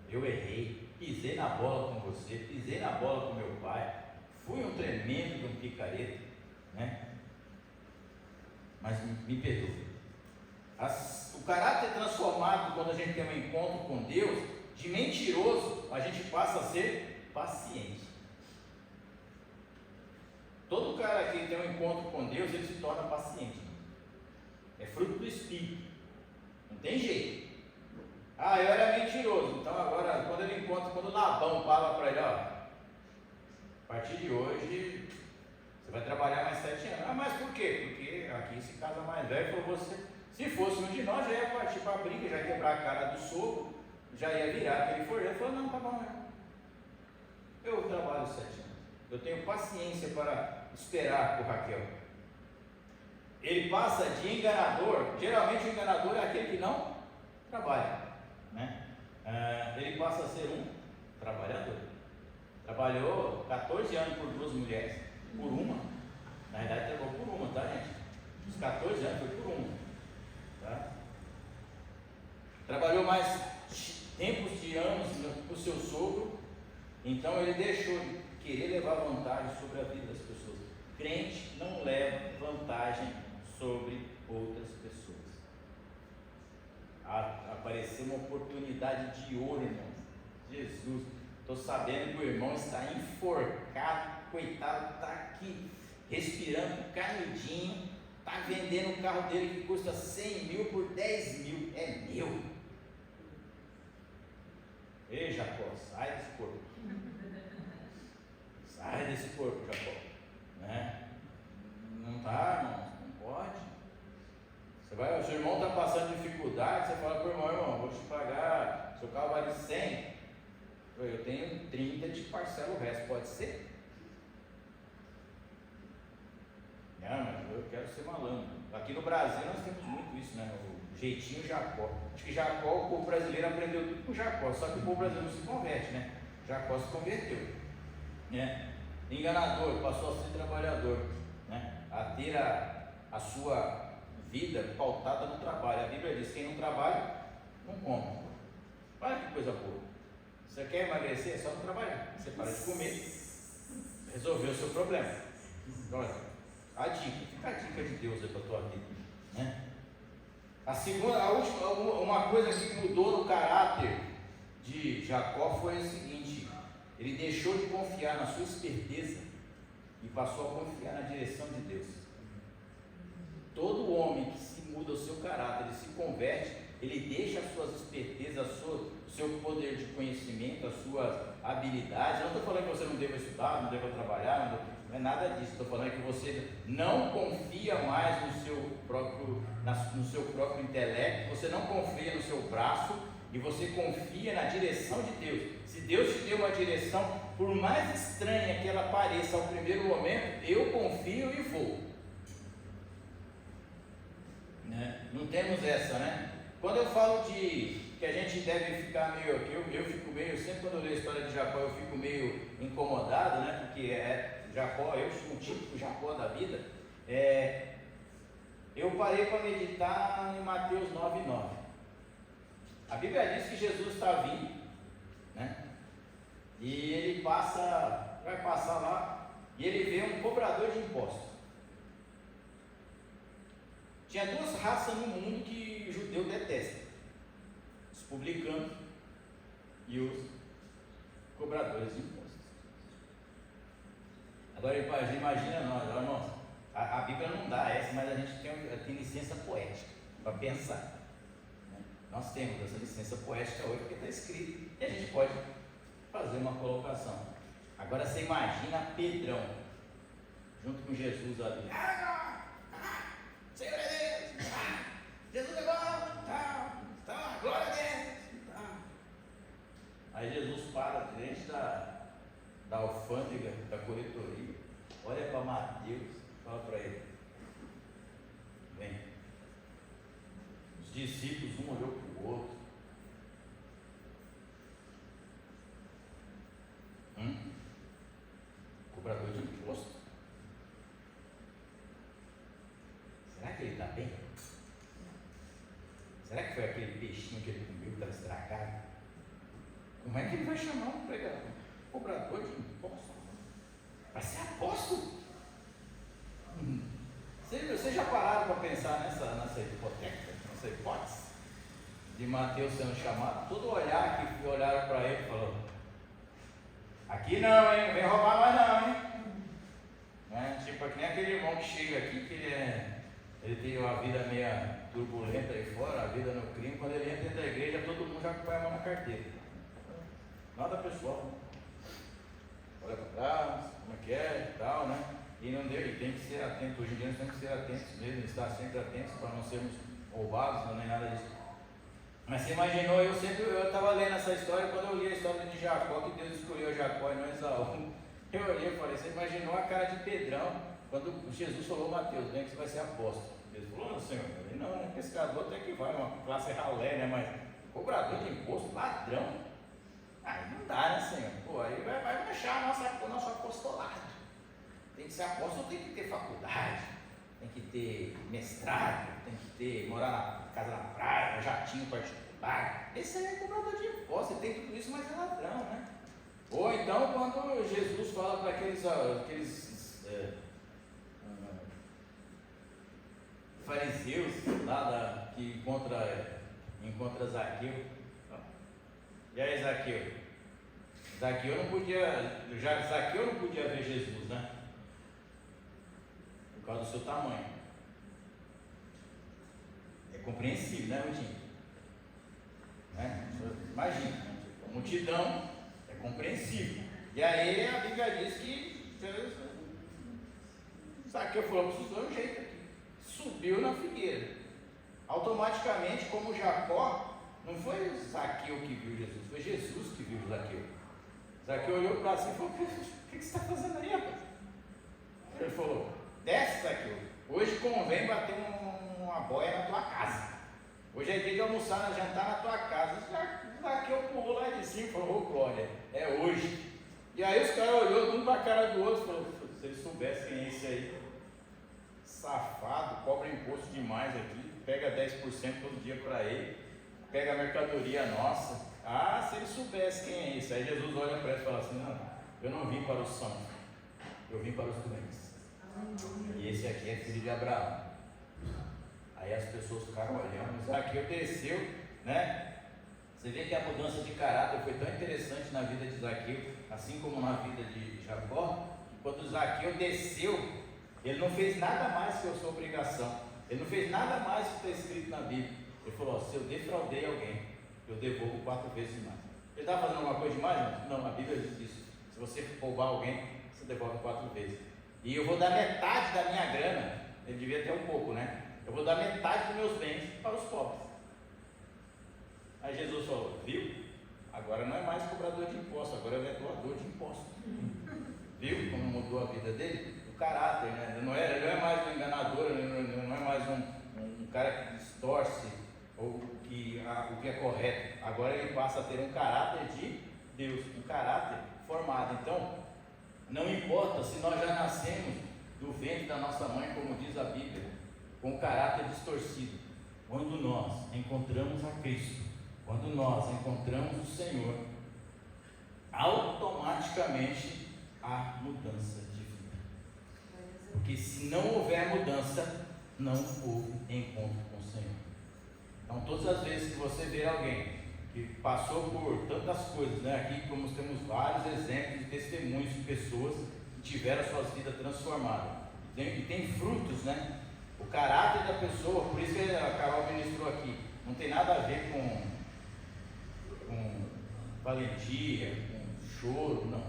eu errei, pisei na bola com você, pisei na bola com meu pai, fui um tremendo de um picareta, né? Mas me perdoa. O caráter transformado quando a gente tem um encontro com Deus, de mentiroso, a gente passa a ser paciente. Todo cara que tem um encontro com Deus, ele se torna paciente. É fruto do Espírito. Não tem jeito. Ah, eu era mentiroso. Então agora, quando Labão fala para ele: ó, a partir de hoje você vai trabalhar mais 7 anos. Ah, mas por quê? Porque aqui se casa mais velho por você. Se fosse um de nós, já ia partir para a briga, já ia quebrar a cara do sogro, já ia virar aquele forjeiro. Ele falou: não, tá bom, eu trabalho 7 anos. Eu tenho paciência para esperar por Raquel. Ele passa de enganador. Geralmente o enganador é aquele que não trabalha, né? Ele passa a ser um trabalhador. Trabalhou 14 anos por 2 mulheres, por uma. Na verdade trabalhou por uma, tá, gente? Os 14 anos foi por uma, tá? Trabalhou mais tempos de anos com o seu sogro. Então ele deixou de querer levar vantagem sobre a vida das pessoas. Crente não leva vantagem sobre outras pessoas. Apareceu uma oportunidade de ouro, irmão. Jesus, estou sabendo que o irmão está enforcado, coitado, está aqui respirando canudinho, está vendendo o carro dele que custa 100 mil por 10 mil. É meu. Ei, Jacó, sai desse corpo. Sai desse corpo, Jacó, né? Não tá, irmão, não pode. O seu irmão está passando dificuldade, você fala para o irmão: vou te pagar, seu carro vale 100, eu tenho 30, te parcelo o resto, pode ser? eu quero ser malandro. Aqui no Brasil nós temos muito isso, né? O jeitinho Jacó. Acho que Jacó, o povo brasileiro aprendeu tudo com Jacó, só que o povo brasileiro não se converte, né? Jacó se converteu, né? Enganador, passou a ser trabalhador, né? A ter a sua vida pautada no trabalho. A Bíblia diz: quem não trabalha, não come. Olha que coisa boa. Você quer emagrecer? É só não trabalhar. Você para de comer, resolveu o seu problema. Olha, a dica, fica a dica de Deus aí para a tua vida, né? A última, uma coisa que mudou no caráter de Jacó foi o seguinte: ele deixou de confiar na sua esperteza e passou a confiar na direção de Deus. Todo homem que se muda o seu caráter, ele se converte, ele deixa as suas espertezas, o seu poder de conhecimento, as suas habilidades. Eu não estou falando que você não deva estudar, não deva trabalhar, não é nada disso. Estou falando que você não confia mais no seu próprio intelecto, você não confia no seu braço e você confia na direção de Deus. Se Deus te deu uma direção, por mais estranha que ela pareça ao primeiro momento, eu confio e vou. Né? Não temos essa, né? Quando eu falo de que a gente deve ficar meio aqui, eu fico meio, sempre quando eu leio a história de Jacó, eu fico meio incomodado, né? Porque Jacó, eu sou um típico Jacó da vida. Eu parei para meditar em Mateus 9:9. A Bíblia diz que Jesus está vindo, né? E ele vai passar lá, e ele vê um cobrador de impostos. Tinha duas raças no mundo que o judeu detesta: os publicanos e os cobradores de impostos. Agora imagina nós, a Bíblia não dá essa, mas a gente tem licença poética para pensar, né? Nós temos essa licença poética hoje porque está escrito, e a gente pode fazer uma colocação. Agora você imagina Pedrão junto com Jesus ali: Senhor é Deus, Jesus é bom, glória a Deus. Aí Jesus para diante da alfândega, da coletoria, olha para Mateus, fala para ele: vem. Os discípulos, um olhou para o outro. Cobrador de imposto. Será que ele está bem? Será que foi aquele peixinho que ele comeu que estava estragado? Como é que ele vai chamar um pregador, cobrador de imposto para ser apóstolo? Vocês já pararam para pensar nessa hipótese de Mateus sendo chamado? Todo olhar que olharam para ele falou: aqui não, hein? Não vem roubar mais não, hein? Né? Tipo, que nem aquele irmão que chega aqui, que ele tem uma vida meio turbulenta aí fora, a vida no crime. Quando ele entra dentro da igreja, todo mundo já põe a mão na carteira. Nada pessoal. Olha para trás, como é que é e tal, né? E não deu, e tem que ser atento. Hoje em dia nós temos que ser atentos mesmo, estar sempre atentos para não sermos roubados, não é nada disso. Mas você imaginou, eu estava lendo essa história, quando eu li a história de Jacó, que Deus escolheu Jacó e não Esaú. Eu olhei e falei: você imaginou a cara de Pedrão quando Jesus falou: Mateus, vem que você vai ser apóstolo. Ele falou: não, Senhor. Eu falei: não, né? Pescador até que vai, uma classe ralé, né? Mas cobrador de imposto, ladrão. Aí não dá, né, Senhor? Pô, aí vai manchar o nosso apostolado. Tem que ser apóstolo, tem que ter faculdade, tem que ter mestrado, tem que morar na casa na praia, jatinho particular. Esse aí é cobrador de imposto, ele tem tudo isso, mas é ladrão, né? Ou então, quando Jesus fala para aqueles fariseus lá que encontra Zaqueu. E aí, Zaqueu? Zaqueu não podia ver Jesus, né? Por causa do seu tamanho. É compreensível, né, Rudinho? Né? Imagina, a multidão é compreensível. E aí a Bíblia diz que Zaqueu falou: preciso dar um jeito aqui. Subiu na figueira. Automaticamente, como Jacó, não foi Zaqueu que viu Jesus, foi Jesus que viu Zaqueu. Zaqueu olhou para si e falou: o que você está fazendo aí, rapaz? Ele falou: desce, Zaqueu, hoje convém bater uma boia na tua casa. Hoje é dia de almoçar, jantar na tua casa. Zaqueu pulou lá de cima e falou: ô glória, é hoje. E aí os caras olhou um para a cara do outro e falou: se eles soubessem quem é esse aí, safado, cobra imposto demais aqui, pega 10% todo dia para ele, pega a mercadoria nossa. Ah, se eles soubessem quem é esse. Aí Jesus olha para eles e fala assim: não, eu não vim para os sãos, eu vim para os doentes. E esse aqui é filho de Abraão. Aí as pessoas ficaram olhando, Zaqueu desceu, né? Você vê que a mudança de caráter foi tão interessante na vida de Zaqueu, assim como na vida de Jacó. Quando Zaqueu desceu, ele não fez nada mais que a sua obrigação, ele não fez nada mais que está escrito na Bíblia. Ele falou: se eu defraudei alguém, eu devolvo 4 vezes mais. Ele estava fazendo alguma coisa demais? Não, a Bíblia diz isso. Se você roubar alguém, você devolve 4 vezes. E eu vou dar metade da minha grana. Ele devia ter um pouco, né? Eu vou dar metade dos meus bens para os pobres. Aí Jesus falou: viu? Agora não é mais cobrador de impostos, agora ele é doador de impostos. Viu como mudou a vida dele? O caráter, né? Ele não é mais um enganador, não é mais um cara que distorce o que é correto. Agora ele passa a ter um caráter de Deus, um caráter formado. Então, não importa se nós já nascemos do ventre da nossa mãe, como diz a Bíblia, com o caráter distorcido. Quando nós encontramos a Cristo, quando nós encontramos o Senhor, automaticamente há mudança de vida. Porque se não houver mudança, não houve encontro com o Senhor. Então, todas as vezes que você ver alguém que passou por tantas coisas, né? Aqui como temos vários exemplos de testemunhos de pessoas que tiveram suas vidas transformadas, e tem frutos, né? O caráter da pessoa, por isso que a Carol ministrou aqui, não tem nada a ver com valentia, com choro, não.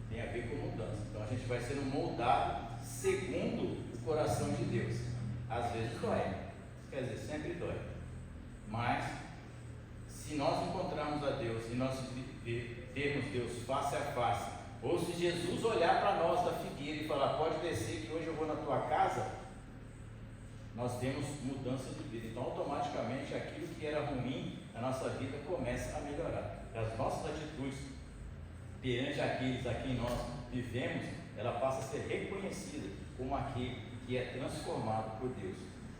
Tem a ver com mudança. Então a gente vai sendo moldado segundo o coração de Deus. Às vezes dói, quer dizer, sempre dói. Mas se nós encontrarmos a Deus e nós vermos Deus face a face, ou se Jesus olhar para nós da figueira e falar: pode descer que hoje eu vou na tua casa, nós temos mudança de vida. Então automaticamente aquilo que era ruim na nossa vida começa a melhorar. As nossas atitudes perante aqueles a quem nós vivemos, ela passa a ser reconhecida como aquele que é transformado por Deus,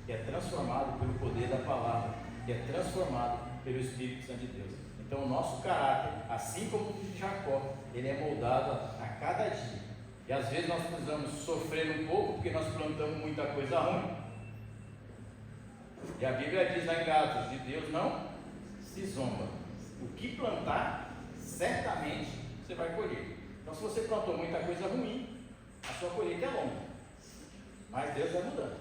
que é transformado pelo poder da palavra, que é transformado pelo Espírito Santo de Deus. Então o nosso caráter, assim como o de Jacó, ele é moldado a cada dia. E às vezes nós precisamos sofrer um pouco porque nós plantamos muita coisa ruim. E a Bíblia diz lá em Gálatas: de Deus não se zomba. O que plantar, certamente você vai colher. Então, se você plantou muita coisa ruim, a sua colheita é longa, mas Deus vai mudando.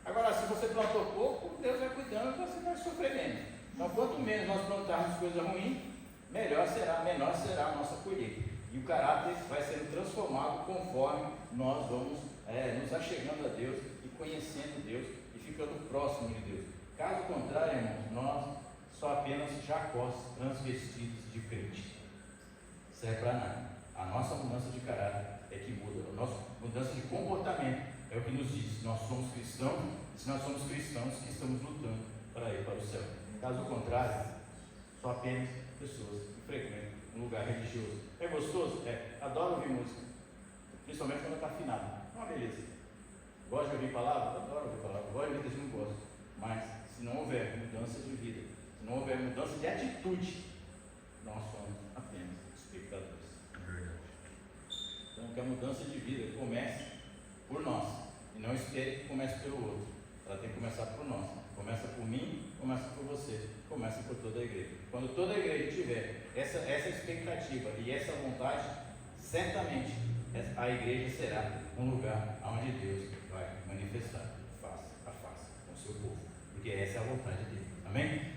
Agora, se você plantou pouco, Deus vai cuidando e você vai sofrer menos. Então, quanto menos nós plantarmos coisa ruim, menor será a nossa colheita. E o caráter vai sendo transformado conforme nós vamos nos achegando a Deus e conhecendo Deus e ficando próximo de Deus. Caso contrário, irmãos, nós só apenas Jacós transvestidos de crente. Serve para nada. A nossa mudança de caráter é que muda. A nossa mudança de comportamento é o que nos diz: nós somos cristãos, se nós somos cristãos que estamos lutando para ir para o céu. Caso contrário, só apenas pessoas que frequentam um lugar religioso. É gostoso? É. Adoro ouvir música, principalmente quando está afinado. Uma beleza. Gosto de ouvir palavra? Adoro ouvir palavra. Gosto de ouvir, não gosto. Mas se não houver mudança de vida, se não houver mudança de atitude, nós somos apenas espectadores. Então, que a mudança de vida comece por nós e não espere que comece pelo outro. Ela tem que começar por nós. Começa por mim, começa por você, começa por toda a igreja. Quando toda a igreja tiver essa expectativa e essa vontade, certamente a igreja será um lugar onde Deus vai manifestar face a face com o seu povo, porque essa é a vontade dele. Amém?